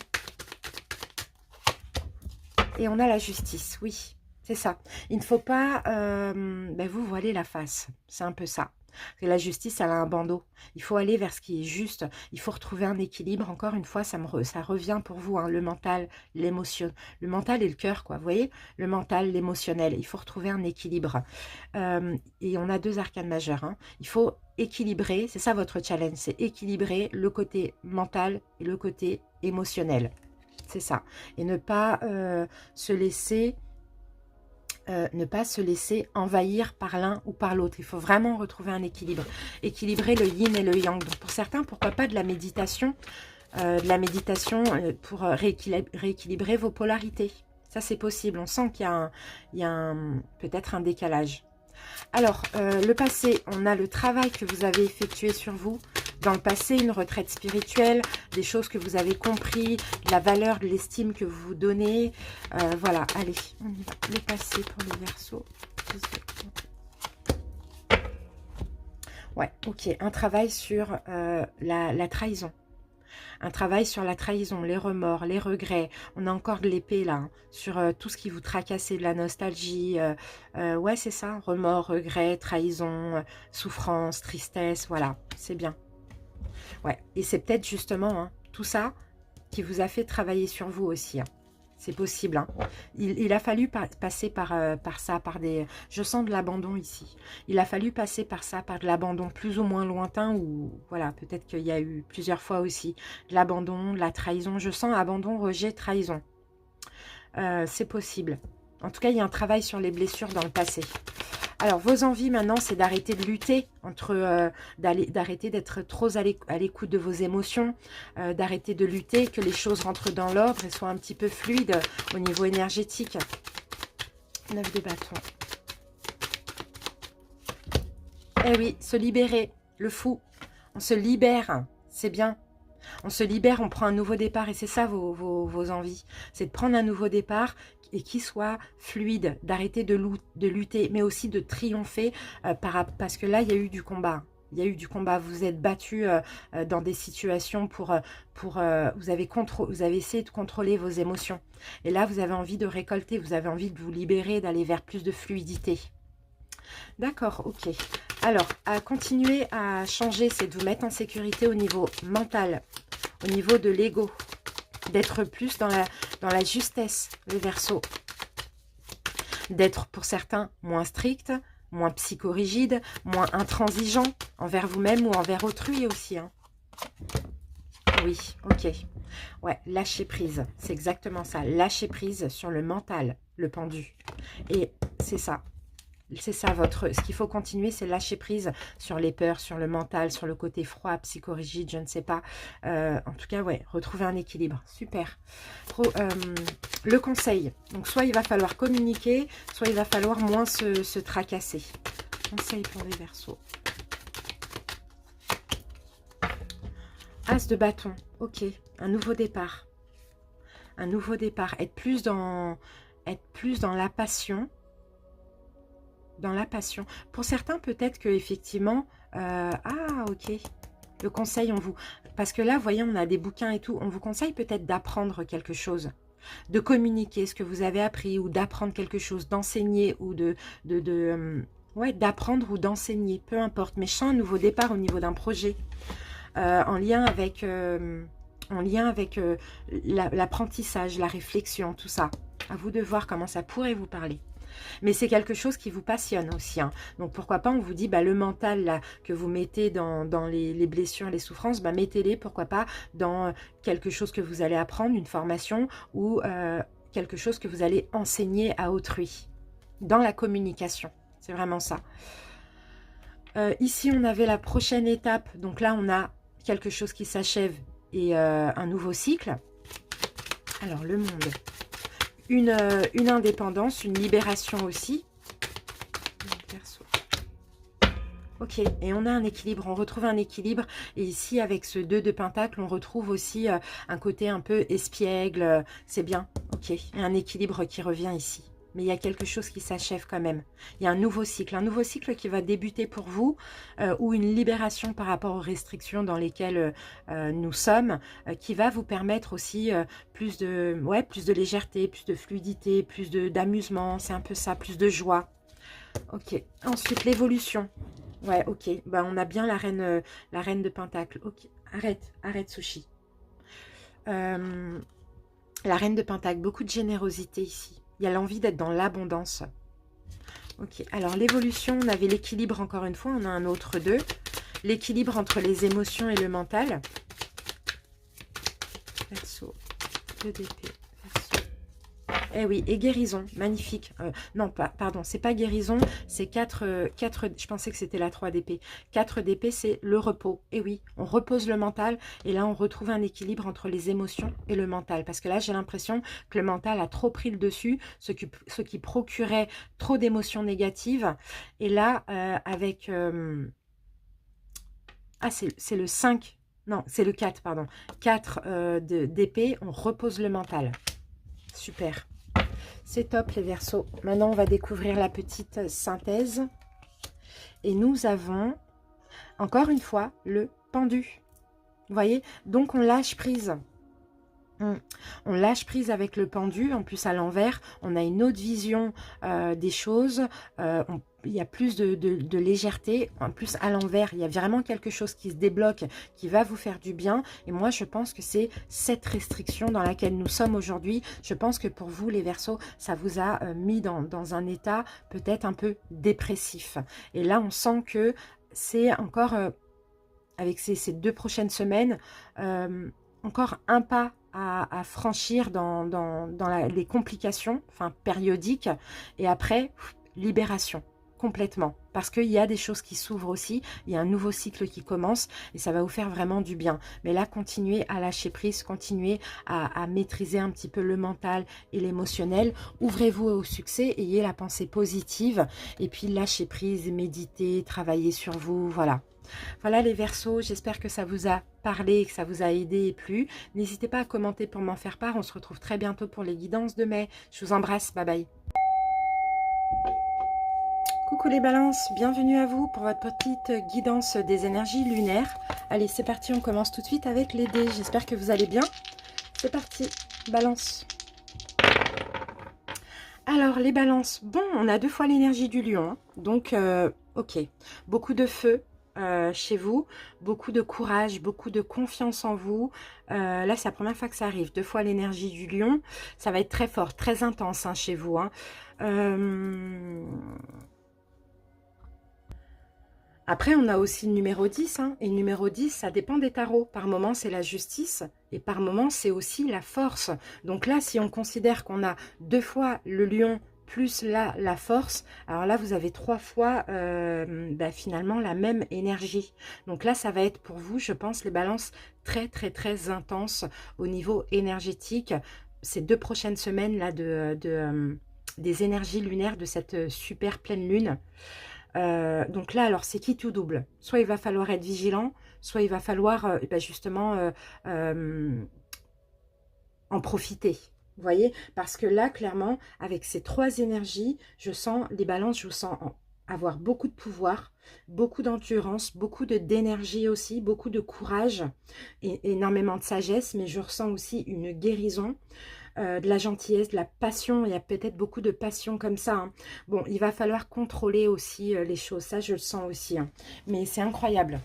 S1: Et on a la justice, oui. C'est ça. Il ne faut pas vous voiler la face. C'est un peu ça. La justice, elle a un bandeau. Il faut aller vers ce qui est juste. Il faut retrouver un équilibre. Encore une fois, ça revient pour vous. Hein, le mental, l'émotion. Le mental et le cœur, quoi. Vous voyez? Le mental, l'émotionnel. Il faut retrouver un équilibre. Et on a 2 arcanes majeures. Hein. Il faut équilibrer. C'est ça votre challenge. C'est équilibrer le côté mental et le côté émotionnel. C'est ça. Et ne pas se laisser... ne pas se laisser envahir par l'un ou par l'autre. Il faut vraiment retrouver un équilibre. Équilibrer le yin et le yang. Donc pour certains, pourquoi pas de la méditation pour rééquilibrer vos polarités. Ça, c'est possible. On sent qu'il y a peut-être un décalage. Alors, le passé, on a le travail que vous avez effectué sur vous. Dans le passé, une retraite spirituelle, des choses que vous avez compris, la valeur de l'estime que vous vous donnez. Voilà, allez, on y va. Le passé pour les Verseaux. Ouais, ok. Un travail sur la trahison. Un travail sur la trahison, les remords, les regrets. On a encore de l'épée là, hein, sur tout ce qui vous tracasse, de la nostalgie. Ouais, c'est ça. Remords, regrets, trahison, souffrance, tristesse. Voilà, c'est bien. Ouais, et c'est peut-être justement hein, tout ça qui vous a fait travailler sur vous aussi. Hein. C'est possible. Hein. Il a fallu passer par ça, par des... Je sens de l'abandon ici. Il a fallu passer par ça, par de l'abandon plus ou moins lointain, ou voilà, peut-être qu'il y a eu plusieurs fois aussi de l'abandon, de la trahison. Je sens abandon, rejet, trahison. C'est possible. En tout cas, il y a un travail sur les blessures dans le passé. Alors, vos envies maintenant, c'est d'arrêter de lutter, d'arrêter d'être trop à l'écoute de vos émotions, d'arrêter de lutter, que les choses rentrent dans l'ordre et soient un petit peu fluides au niveau énergétique. 9 de bâton. Eh oui, se libérer, le fou. On se libère, c'est bien. On se libère, on prend un nouveau départ et c'est ça vos envies. C'est de prendre un nouveau départ et qui soit fluide, d'arrêter de lutter, mais aussi de triompher parce que là, il y a eu du combat. Il y a eu du combat, vous êtes battu dans des situations vous avez essayé de contrôler vos émotions. Et là, vous avez envie de récolter, vous avez envie de vous libérer, d'aller vers plus de fluidité. D'accord, ok. Alors, à continuer à changer, c'est de vous mettre en sécurité au niveau mental, au niveau de l'ego, d'être plus dans la justesse, le Verseau. D'être pour certains moins strict, moins psychorigide, moins intransigeant envers vous-même ou envers autrui aussi. Hein. Oui, ok. Ouais, lâcher prise, c'est exactement ça. Lâcher prise sur le mental, le pendu. Et c'est ça. C'est ça, ce qu'il faut continuer, c'est lâcher prise sur les peurs, sur le mental, sur le côté froid, psychorigide, je ne sais pas. En tout cas, ouais, retrouver un équilibre. Super. Le conseil. Donc, soit il va falloir communiquer, soit il va falloir moins se tracasser. Conseil pour les Verseaux. As de bâton. Ok. Un nouveau départ. Un nouveau départ. Être plus dans la passion. Dans la passion. Pour certains, peut-être que effectivement, ah, ok. Le conseil, parce que là, vous voyez, on a des bouquins et tout. On vous conseille peut-être d'apprendre quelque chose, de communiquer ce que vous avez appris ou d'apprendre quelque chose, d'enseigner ou ouais, d'apprendre ou d'enseigner, peu importe. Mais je sens un nouveau départ au niveau d'un projet en lien avec l'apprentissage, la réflexion, tout ça. À vous de voir comment ça pourrait vous parler. Mais c'est quelque chose qui vous passionne aussi. Hein. Donc, pourquoi pas, on vous dit, bah, le mental là, que vous mettez dans les blessures, les souffrances, bah, mettez-les, pourquoi pas, dans quelque chose que vous allez apprendre, une formation, ou quelque chose que vous allez enseigner à autrui. Dans la communication. C'est vraiment ça. Ici, on avait la prochaine étape. Donc là, on a quelque chose qui s'achève et un nouveau cycle. Alors, le monde... Une indépendance, une libération aussi. Ok, et on a un équilibre, on retrouve un équilibre. Et ici, avec ce 2 de Pentacle, on retrouve aussi un côté un peu espiègle. C'est bien, ok. Il y a un équilibre qui revient ici. Mais il y a quelque chose qui s'achève quand même. Il y a un nouveau cycle qui va débuter pour vous, ou une libération par rapport aux restrictions dans lesquelles nous sommes, qui va vous permettre aussi plus de légèreté, plus de fluidité, plus d'amusement, c'est un peu ça, plus de joie. Ok, ensuite l'évolution. Ouais, ok, bah, on a bien la reine de Pentacle. Ok, arrête Sushi. La reine de Pentacle, beaucoup de générosité ici. Il y a l'envie d'être dans l'abondance. Ok, alors l'évolution, on avait l'équilibre encore une fois, on a un autre 2. L'équilibre entre les émotions et le mental. Verseau, 2 d'épée, Verseau. Eh oui, et guérison, magnifique. Non, pardon, c'est pas guérison, c'est 4, je pensais que c'était la 3 d'épée. 4 d'épée, c'est le repos. Eh oui, on repose le mental et là, on retrouve un équilibre entre les émotions et le mental. Parce que là, j'ai l'impression que le mental a trop pris le dessus, ce qui procurait trop d'émotions négatives. Et là, avec... ah, c'est le 5, non, c'est le 4, pardon. 4 d'épée, on repose le mental. Super. C'est top les Verseaux. Maintenant, on va découvrir la petite synthèse. Et nous avons, encore une fois, le pendu. Vous voyez? Donc, on lâche prise. On lâche prise avec le pendu. En plus, à l'envers, on a une autre vision des choses. Il y a plus de légèreté. En plus, à l'envers, il y a vraiment quelque chose qui se débloque, qui va vous faire du bien. Et moi, je pense que c'est cette restriction dans laquelle nous sommes aujourd'hui. Je pense que pour vous, les Verseaux, ça vous a mis dans un état peut-être un peu dépressif. Et là, on sent que c'est encore, avec ces 2 prochaines semaines, encore un pas à franchir dans les complications, enfin périodiques, et après, libération, complètement. Parce qu'il y a des choses qui s'ouvrent aussi, il y a un nouveau cycle qui commence, et ça va vous faire vraiment du bien. Mais là, continuez à lâcher prise, continuez à maîtriser un petit peu le mental et l'émotionnel. Ouvrez-vous au succès, ayez la pensée positive, et puis lâchez prise, méditez, travaillez sur vous, voilà. Voilà les Verseaux, j'espère que ça vous a parlé, que ça vous a aidé et plu. N'hésitez pas à commenter pour m'en faire part. On se retrouve très bientôt pour les guidances de mai. Je vous embrasse, bye bye. Coucou les balances, bienvenue à vous pour votre petite guidance des énergies lunaires. Allez, c'est parti, on commence tout de suite avec les dés. J'espère que vous allez bien. C'est parti, balance. Alors, les balances, bon, on a 2 fois l'énergie du lion. Hein. Donc, ok, beaucoup de feu. Chez vous, beaucoup de courage, beaucoup de confiance en vous. Là, c'est la première fois que ça arrive. 2 fois l'énergie du lion. Ça va être très fort, très intense hein, chez vous. Hein. Après, on a aussi le numéro 10. Hein, et le numéro 10, ça dépend des tarots. Par moment, c'est la justice. Et par moment, c'est aussi la force. Donc là, si on considère qu'on a 2 fois le lion plus la force, alors là vous avez 3 fois finalement la même énergie. Donc là ça va être pour vous, je pense, les balances très très très intenses au niveau énergétique. Ces 2 prochaines semaines là des énergies lunaires de cette super pleine lune. Donc là alors c'est qui tout double. Soit il va falloir être vigilant, soit il va falloir justement en profiter. Vous voyez, parce que là, clairement, avec ces 3 énergies, je sens, les balances, je vous sens avoir beaucoup de pouvoir, beaucoup d'endurance, beaucoup d'énergie aussi, beaucoup de courage, et énormément de sagesse, mais je ressens aussi une guérison, de la gentillesse, de la passion. Il y a peut-être beaucoup de passion comme ça. Hein. Bon, il va falloir contrôler aussi les choses, ça je le sens aussi. Hein. Mais c'est incroyable.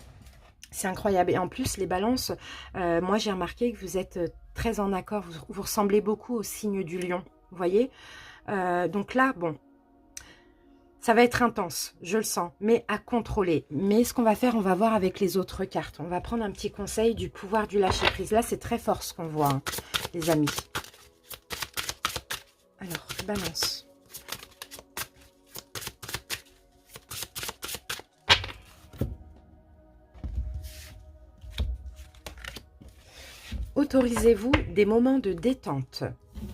S1: C'est incroyable. Et en plus, les balances, moi j'ai remarqué que vous êtes très en accord, vous ressemblez beaucoup au signe du lion, vous voyez. Donc là, bon, ça va être intense, je le sens, mais à contrôler. Mais ce qu'on va faire, on va voir avec les autres cartes. On va prendre un petit conseil du pouvoir du lâcher-prise. Là, c'est très fort ce qu'on voit, hein, les amis. Alors, balance. Autorisez-vous des moments de détente.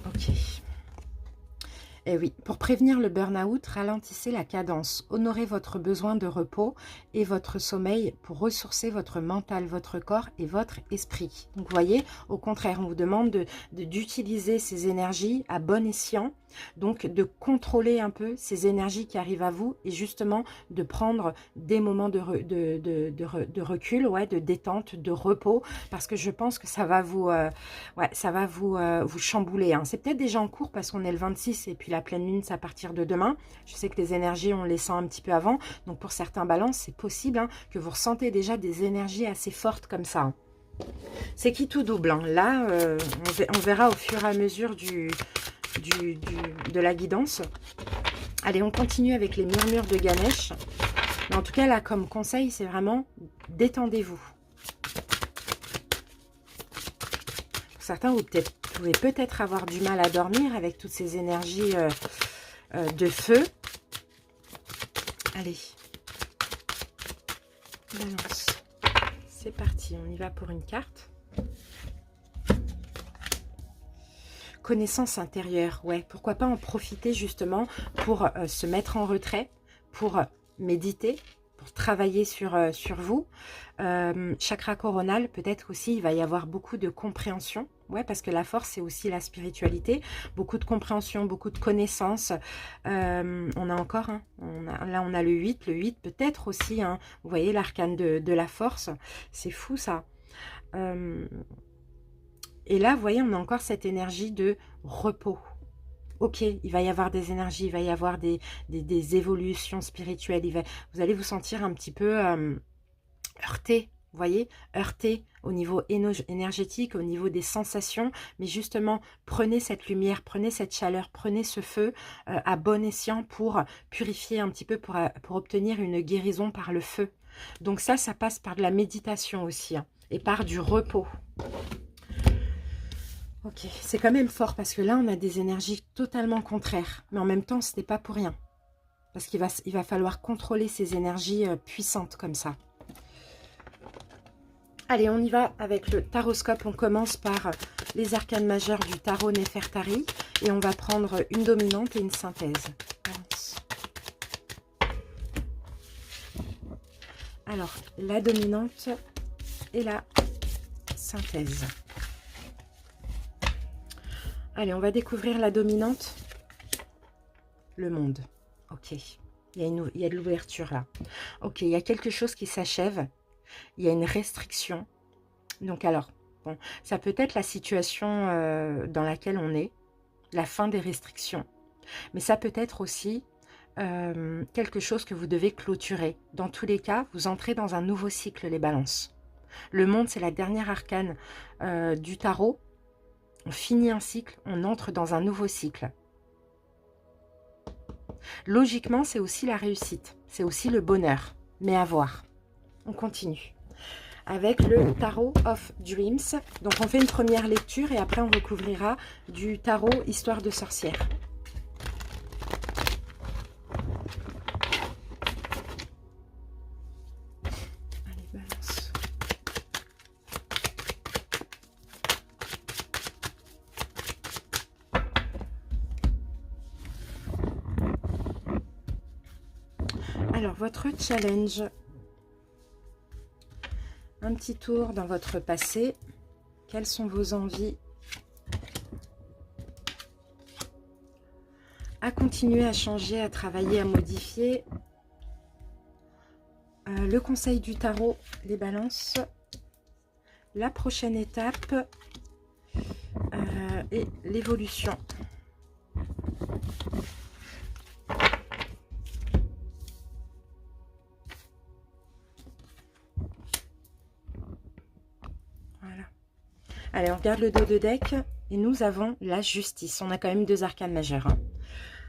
S1: Ok. Et oui, pour prévenir le burn-out, ralentissez la cadence. Honorez votre besoin de repos et votre sommeil pour ressourcer votre mental, votre corps et votre esprit. Donc, vous voyez, au contraire, on vous demande d'utiliser ces énergies à bon escient. Donc, de contrôler un peu ces énergies qui arrivent à vous et justement de prendre des moments de recul, ouais, de détente, de repos, parce que je pense que ça va vous, vous chambouler. Hein. C'est peut-être déjà en cours parce qu'on est le 26 et puis la pleine lune, c'est à partir de demain. Je sais que les énergies, on les sent un petit peu avant. Donc, pour certains balances, c'est possible hein, que vous ressentez déjà des énergies assez fortes comme ça. Hein. C'est qui tout double. Hein. Là, on verra au fur et à mesure de la guidance. Allez, on continue avec les murmures de Ganesh. Mais en tout cas, là, comme conseil, c'est vraiment détendez-vous. Pour certains, vous pouvez peut-être avoir du mal à dormir avec toutes ces énergies de feu. Allez. Balance. C'est parti, on y va pour une carte. Connaissance intérieure, ouais. Pourquoi pas en profiter justement pour se mettre en retrait, pour méditer, pour travailler sur vous. Chakra coronal, peut-être aussi, il va y avoir beaucoup de compréhension. Ouais, parce que la force, c'est aussi la spiritualité. Beaucoup de compréhension, beaucoup de connaissances. On a encore, hein, là on a le 8. Le 8 peut-être aussi, hein, vous voyez l'arcane de la force. C'est fou ça. Et là, vous voyez, on a encore cette énergie de repos. Ok, il va y avoir des énergies, il va y avoir des évolutions spirituelles. Vous allez vous sentir un petit peu heurté, vous voyez, heurté au niveau énergétique, au niveau des sensations. Mais justement, prenez cette lumière, prenez cette chaleur, prenez ce feu à bon escient pour purifier un petit peu, pour obtenir une guérison par le feu. Donc ça passe par de la méditation aussi, hein, et par du repos. Ok, c'est quand même fort parce que là, on a des énergies totalement contraires. Mais en même temps, ce n'est pas pour rien. Parce qu'il va falloir contrôler ces énergies puissantes comme ça. Allez, on y va avec le taroscope. On commence par les arcanes majeures du tarot Néfertari. Et on va prendre une dominante et une synthèse. Alors, la dominante et la synthèse. Allez, on va découvrir la dominante. Le monde. Ok. Il y a de l'ouverture là. Ok, il y a quelque chose qui s'achève. Il y a une restriction. Donc alors, bon, ça peut être la situation dans laquelle on est. La fin des restrictions. Mais ça peut être aussi quelque chose que vous devez clôturer. Dans tous les cas, vous entrez dans un nouveau cycle, les balances. Le monde, c'est la dernière arcane du tarot. On finit un cycle, on entre dans un nouveau cycle. Logiquement, c'est aussi la réussite, c'est aussi le bonheur, mais à voir. On continue avec le Tarot of Dreams. Donc on fait une première lecture et après on recouvrira du tarot Histoire de sorcière. Allez, balance. Alors, votre challenge, un petit tour dans votre passé. Quelles sont vos envies à continuer, à changer, à travailler, à modifier? Le conseil du tarot, les balances. La prochaine étape et l'évolution. Allez, on regarde le dos de deck et nous avons la justice. On a quand même deux arcanes majeures. Hein.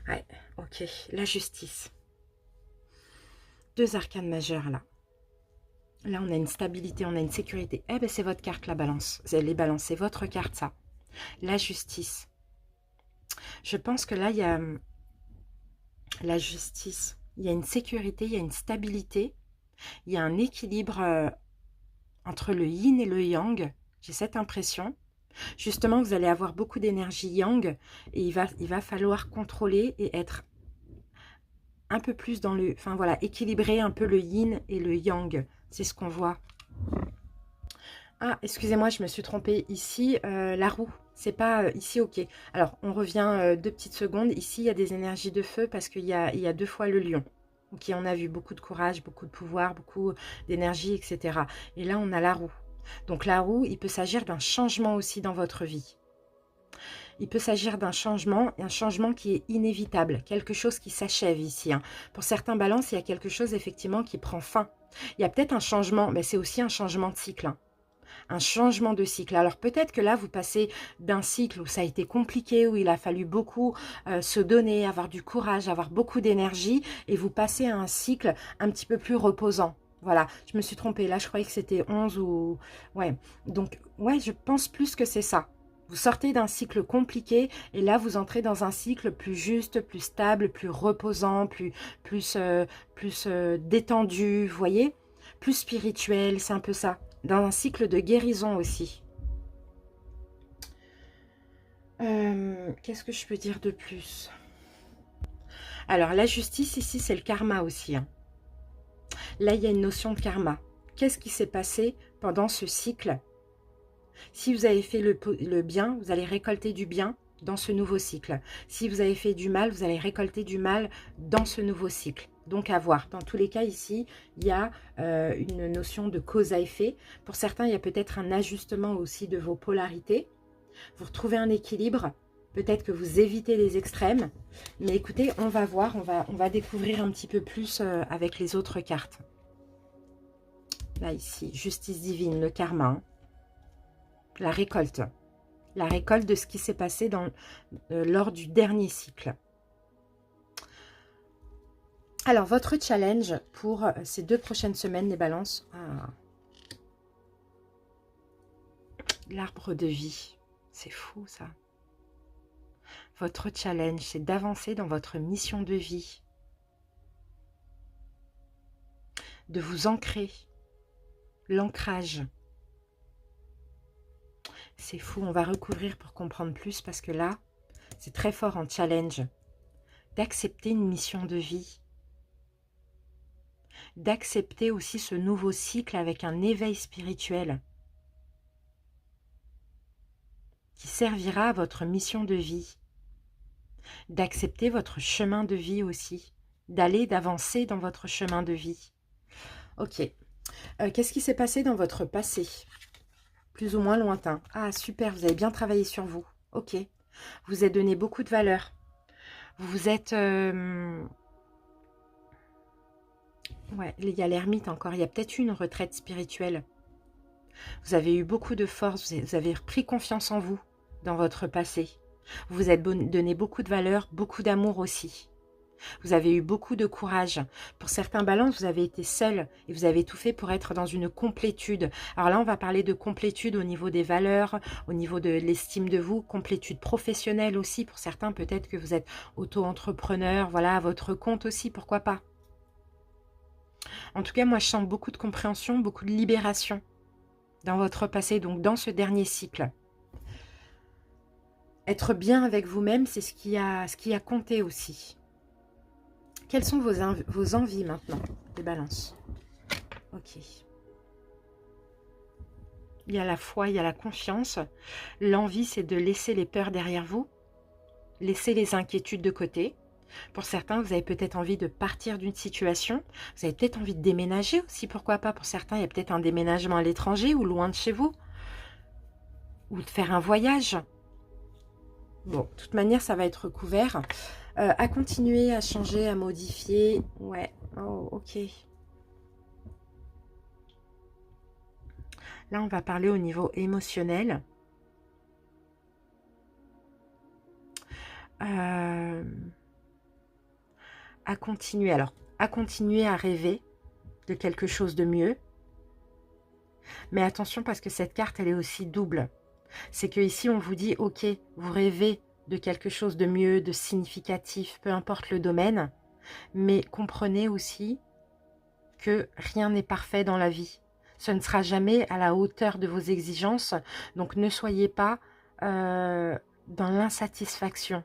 S1: Ouais, ok, la justice. Deux arcanes majeures là. Là, on a une stabilité, on a une sécurité. Eh bien, c'est votre carte, la balance. Les balances, c'est votre carte, ça. La justice. Je pense que là, il y a la justice. Il y a une sécurité, il y a une stabilité. Il y a un équilibre entre le yin et le yang. J'ai cette impression. Justement, vous allez avoir beaucoup d'énergie yang et il va falloir contrôler et être un peu plus dans le... Enfin voilà, équilibrer un peu le yin et le yang. C'est ce qu'on voit. Ah, excusez-moi, je me suis trompée. Ici, la roue. C'est pas ici, ok. Alors, on revient 2 petites secondes. Ici, il y a des énergies de feu parce qu'il y a 2 fois le lion. Ok, on a vu beaucoup de courage, beaucoup de pouvoir, beaucoup d'énergie, etc. Et là, on a la roue. Donc la roue, il peut s'agir d'un changement aussi dans votre vie. Il peut s'agir d'un changement, un changement qui est inévitable, quelque chose qui s'achève ici. Hein. Pour certains balances, il y a quelque chose effectivement qui prend fin. Il y a peut-être un changement, mais c'est aussi un changement de cycle. Hein. Un changement de cycle. Alors peut-être que là, vous passez d'un cycle où ça a été compliqué, où il a fallu beaucoup se donner, avoir du courage, avoir beaucoup d'énergie, et vous passez à un cycle un petit peu plus reposant. Voilà, je me suis trompée. Là, je croyais que c'était 11 ou... Ouais, donc, ouais, je pense plus que c'est ça. Vous sortez d'un cycle compliqué et là, vous entrez dans un cycle plus juste, plus stable, plus reposant, plus détendu, vous voyez? Plus spirituel, c'est un peu ça. Dans un cycle de guérison aussi. Qu'est-ce que je peux dire de plus? Alors, la justice, ici, c'est le karma aussi. Hein. Là, il y a une notion de karma. Qu'est-ce qui s'est passé pendant ce cycle? Si vous avez fait le bien, vous allez récolter du bien dans ce nouveau cycle. Si vous avez fait du mal, vous allez récolter du mal dans ce nouveau cycle. Donc à voir. Dans tous les cas, ici, il y a une notion de cause à effet. Pour certains, il y a peut-être un ajustement aussi de vos polarités. Vous retrouvez un équilibre. Peut-être que vous évitez les extrêmes. Mais écoutez, on va voir. On va découvrir un petit peu plus avec les autres cartes. Là, ici, justice divine, le karma. Hein. La récolte de ce qui s'est passé lors du dernier cycle. Alors, votre challenge pour ces 2 prochaines semaines, les balances. L'arbre de vie, c'est fou ça. Votre challenge, c'est d'avancer dans votre mission de vie. De vous ancrer. L'ancrage. C'est fou, on va recouvrir pour comprendre plus parce que là, c'est très fort en challenge. D'accepter une mission de vie. D'accepter aussi ce nouveau cycle avec un éveil spirituel qui servira à votre mission de vie. D'accepter votre chemin de vie aussi. D'avancer dans votre chemin de vie. Ok. Qu'est-ce qui s'est passé dans votre passé ? Plus ou moins lointain. Ah, super, vous avez bien travaillé sur vous. Ok. Vous êtes donné beaucoup de valeur. Vous êtes... Ouais, il y a l'ermite encore. Il y a peut-être une retraite spirituelle. Vous avez eu beaucoup de force. Vous avez pris confiance en vous dans votre passé. Vous vous êtes donné beaucoup de valeur, beaucoup d'amour aussi. Vous avez eu beaucoup de courage. Pour certains balances, vous avez été seul et vous avez tout fait pour être dans une complétude. Alors là, on va parler de complétude au niveau des valeurs, au niveau de l'estime de vous, complétude professionnelle aussi. Pour certains, peut-être que vous êtes auto-entrepreneur, voilà, à votre compte aussi, pourquoi pas. En tout cas, moi, je sens beaucoup de compréhension, beaucoup de libération dans votre passé, donc dans ce dernier cycle. Être bien avec vous-même, c'est ce qui a compté aussi. Quelles sont vos envies maintenant, les balances? Ok. Il y a la foi, il y a la confiance. L'envie, c'est de laisser les peurs derrière vous. Laisser les inquiétudes de côté. Pour certains, vous avez peut-être envie de partir d'une situation. Vous avez peut-être envie de déménager aussi, pourquoi pas. Pour certains, il y a peut-être un déménagement à l'étranger ou loin de chez vous. Ou de faire un voyage. Bon, de toute manière, ça va être couvert. À continuer, à changer, à modifier. Ouais, oh, ok. Là, on va parler au niveau émotionnel. À continuer. Alors, à continuer à rêver de quelque chose de mieux. Mais attention parce que cette carte, elle est aussi double. C'est que ici, on vous dit, ok, vous rêvez de quelque chose de mieux, de significatif, peu importe le domaine. Mais comprenez aussi que rien n'est parfait dans la vie. Ce ne sera jamais à la hauteur de vos exigences. Donc, ne soyez pas dans l'insatisfaction.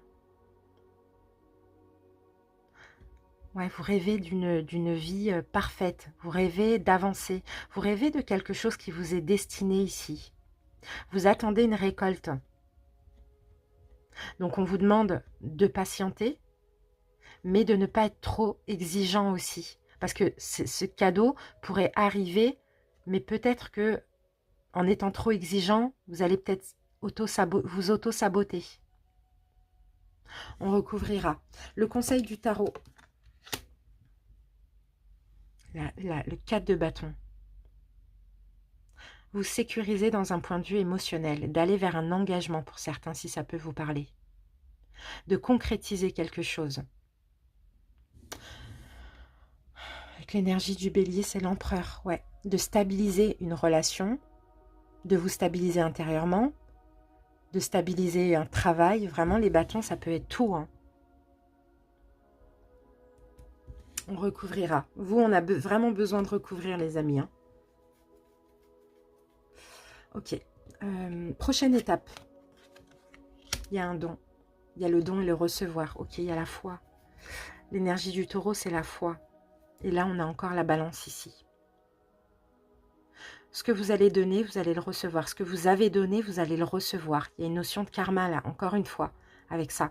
S1: Ouais, vous rêvez d'une vie parfaite. Vous rêvez d'avancer. Vous rêvez de quelque chose qui vous est destiné ici. Vous attendez une récolte. Donc, on vous demande de patienter, mais de ne pas être trop exigeant aussi. Parce que ce cadeau pourrait arriver, mais peut-être que en étant trop exigeant, vous allez peut-être vous auto-saboter. On recouvrira. Le conseil du tarot. Le 4 de bâton. Vous sécurisez dans un point de vue émotionnel, d'aller vers un engagement pour certains si ça peut vous parler. De concrétiser quelque chose. Avec l'énergie du bélier, c'est l'empereur, ouais. De stabiliser une relation, de vous stabiliser intérieurement, de stabiliser un travail. Vraiment, les bâtons, ça peut être tout, hein. On recouvrira. Vous, on a vraiment besoin de recouvrir, les amis, hein. Ok. Prochaine étape. Il y a un don. Il y a le don et le recevoir. Ok, il y a la foi. L'énergie du taureau, c'est la foi. Et là, on a encore la balance ici. Ce que vous allez donner, vous allez le recevoir. Ce que vous avez donné, vous allez le recevoir. Il y a une notion de karma, là, encore une fois, avec ça.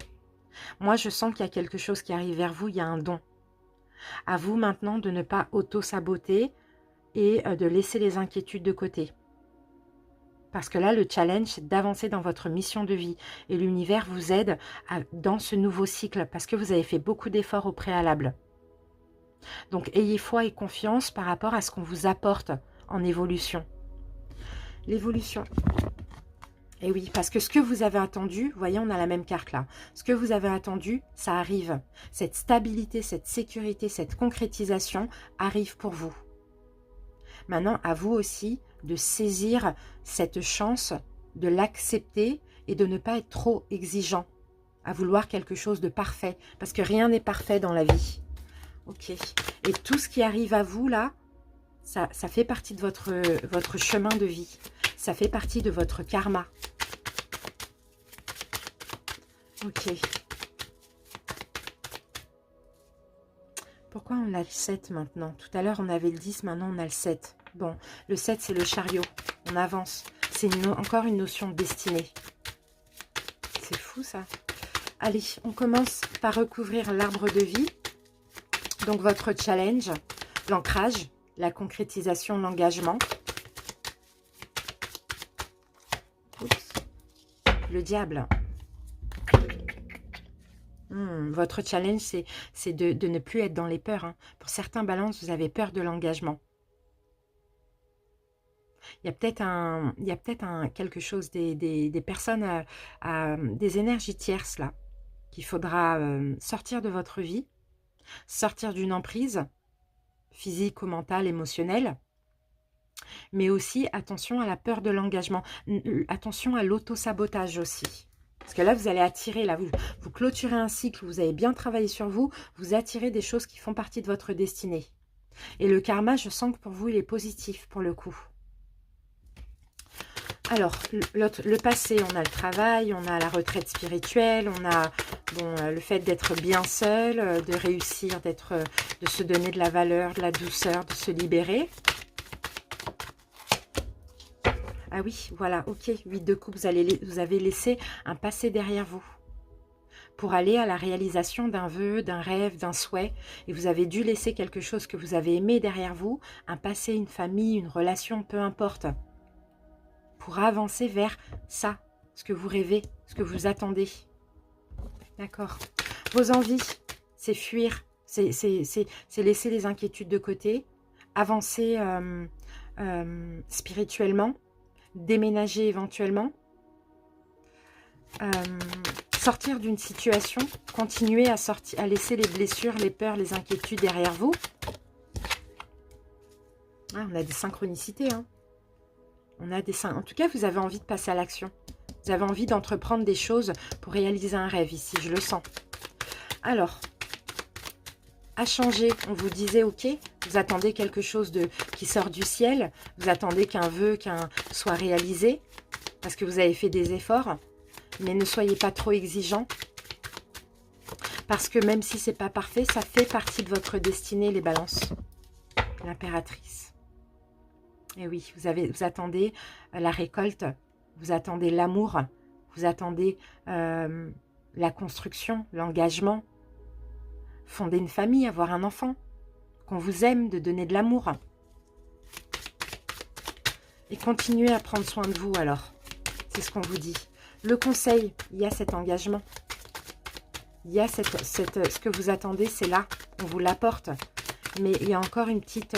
S1: Moi, je sens qu'il y a quelque chose qui arrive vers vous. Il y a un don. À vous, maintenant, de ne pas auto-saboter et de laisser les inquiétudes de côté. Parce que là, le challenge, c'est d'avancer dans votre mission de vie. Et l'univers vous aide dans ce nouveau cycle parce que vous avez fait beaucoup d'efforts au préalable. Donc, ayez foi et confiance par rapport à ce qu'on vous apporte en évolution. L'évolution. Et oui, parce que ce que vous avez attendu, vous voyez, on a la même carte là. Ce que vous avez attendu, ça arrive. Cette stabilité, cette sécurité, cette concrétisation arrive pour vous. Maintenant, à vous aussi de saisir cette chance, de l'accepter et de ne pas être trop exigeant, à vouloir quelque chose de parfait, parce que rien n'est parfait dans la vie. Ok. Et tout ce qui arrive à vous là, ça fait partie de votre chemin de vie. Ça fait partie de votre karma. Ok. Pourquoi on a le 7 maintenant? Tout à l'heure, on avait le 10, maintenant on a le 7. Bon, le 7, c'est le chariot. On avance. C'est encore une notion de destinée. C'est fou, ça. Allez, on commence par recouvrir l'arbre de vie. Donc, votre challenge, l'ancrage, la concrétisation, l'engagement. Le diable. Votre challenge, c'est de ne plus être dans les peurs, hein. Pour certains balances, vous avez peur de l'engagement. Il y a peut-être quelque chose, des personnes, des énergies tierces là, qu'il faudra sortir de votre vie, sortir d'une emprise physique ou mentale, émotionnelle, mais aussi attention à la peur de l'engagement, attention à l'auto-sabotage aussi. Parce que là, vous allez attirer, là, vous clôturez un cycle, vous avez bien travaillé sur vous, vous attirez des choses qui font partie de votre destinée. Et le karma, je sens que pour vous, il est positif pour le coup. Alors, le passé, on a le travail, on a la retraite spirituelle, on a le fait d'être bien seul, de réussir, de se donner de la valeur, de la douceur, de se libérer. Ah oui, voilà, ok, 8 de coupe, vous avez laissé un passé derrière vous pour aller à la réalisation d'un vœu, d'un rêve, d'un souhait. Et vous avez dû laisser quelque chose que vous avez aimé derrière vous, un passé, une famille, une relation, peu importe, pour avancer vers ça, ce que vous rêvez, ce que vous attendez. D'accord. Vos envies, c'est fuir, c'est laisser les inquiétudes de côté, avancer spirituellement, déménager éventuellement, sortir d'une situation, continuer à laisser les blessures, les peurs, les inquiétudes derrière vous. Ah, on a des synchronicités, hein. En tout cas, vous avez envie de passer à l'action. Vous avez envie d'entreprendre des choses pour réaliser un rêve ici, je le sens. Alors, à changer, on vous disait, ok, vous attendez quelque chose qui sort du ciel, vous attendez qu'un vœu soit réalisé, parce que vous avez fait des efforts, mais ne soyez pas trop exigeants, parce que même si c'est pas parfait, ça fait partie de votre destinée, les balances. L'impératrice. Et oui, vous attendez la récolte, vous attendez l'amour, vous attendez la construction, l'engagement, fonder une famille, avoir un enfant, qu'on vous aime, de donner de l'amour. Et continuez à prendre soin de vous alors, c'est ce qu'on vous dit. Le conseil, il y a cet engagement, il y a ce que vous attendez, c'est là, on vous l'apporte. Mais il y a encore une petite...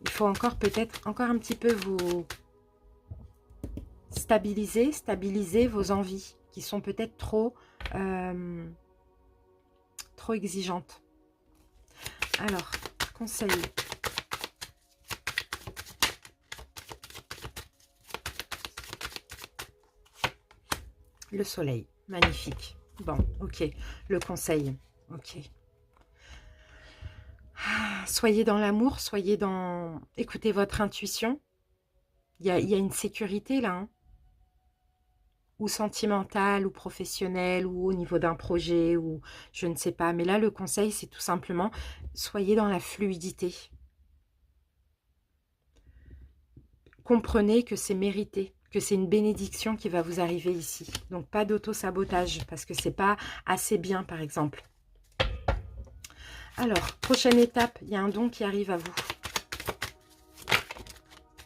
S1: il faut encore peut-être, encore un petit peu vous stabiliser vos envies qui sont peut-être trop exigeantes. Alors, conseil. Le soleil, magnifique. Bon, ok. Le conseil, ok. Soyez dans l'amour, soyez dans... Écoutez votre intuition. Il y a une sécurité là, hein. Ou sentimentale, ou professionnelle, ou au niveau d'un projet, ou je ne sais pas. Mais là, le conseil, c'est tout simplement, soyez dans la fluidité. Comprenez que c'est mérité, que c'est une bénédiction qui va vous arriver ici. Donc, pas d'auto-sabotage, parce que c'est pas assez bien, par exemple. Alors, prochaine étape, il y a un don qui arrive à vous.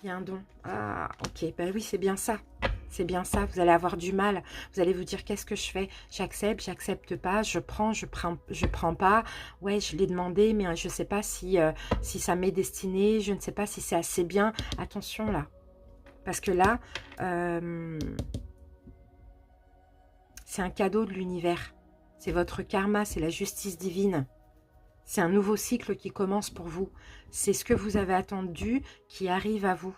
S1: Il y a un don. Ah, ok, ben oui, c'est bien ça. C'est bien ça, vous allez avoir du mal. Vous allez vous dire, qu'est-ce que je fais? J'accepte, j'accepte pas, je prends pas. Ouais, je l'ai demandé, mais je ne sais pas si ça m'est destiné. Je ne sais pas si c'est assez bien. Attention là. Parce que là, c'est un cadeau de l'univers. C'est votre karma, c'est la justice divine. C'est un nouveau cycle qui commence pour vous. C'est ce que vous avez attendu qui arrive à vous.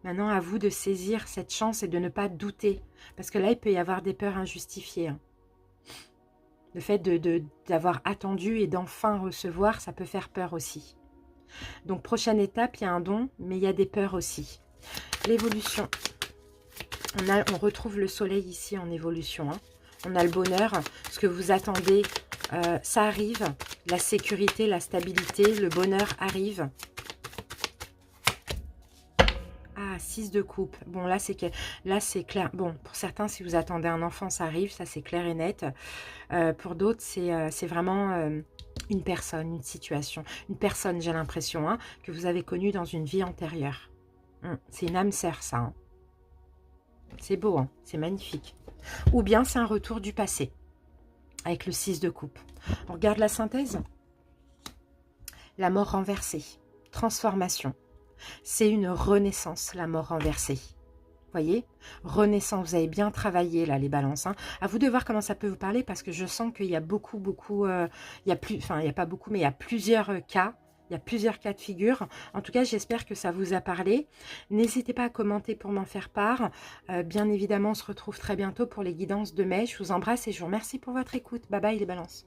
S1: Maintenant, à vous de saisir cette chance et de ne pas douter. Parce que là, il peut y avoir des peurs injustifiées. Hein. Le fait d'avoir attendu et d'enfin recevoir, ça peut faire peur aussi. Donc, prochaine étape, il y a un don, mais il y a des peurs aussi. L'évolution. On retrouve le soleil ici en évolution. Hein. On a le bonheur, ce que vous attendez, ça arrive. La sécurité, la stabilité, le bonheur arrive. Ah, 6 de coupe. Bon, là, c'est clair. Bon, pour certains, si vous attendez un enfant, ça arrive. Ça, c'est clair et net. Pour d'autres, c'est vraiment une personne, une situation. Une personne, j'ai l'impression, hein, que vous avez connue dans une vie antérieure. C'est une âme sœur, ça. Hein. C'est beau, hein, c'est magnifique. Ou bien, c'est un retour du passé. Avec le 6 de coupe. On regarde la synthèse. La mort renversée. Transformation. C'est une renaissance, la mort renversée. Voyez, renaissance, vous avez bien travaillé là les balances. Hein. À vous de voir comment ça peut vous parler parce que je sens qu'il y a beaucoup, il y a pas beaucoup, mais il y a plusieurs cas. Il y a plusieurs cas de figure. En tout cas, j'espère que ça vous a parlé. N'hésitez pas à commenter pour m'en faire part. Bien évidemment, on se retrouve très bientôt pour les guidances de mai. Je vous embrasse et je vous remercie pour votre écoute. Bye bye les balances.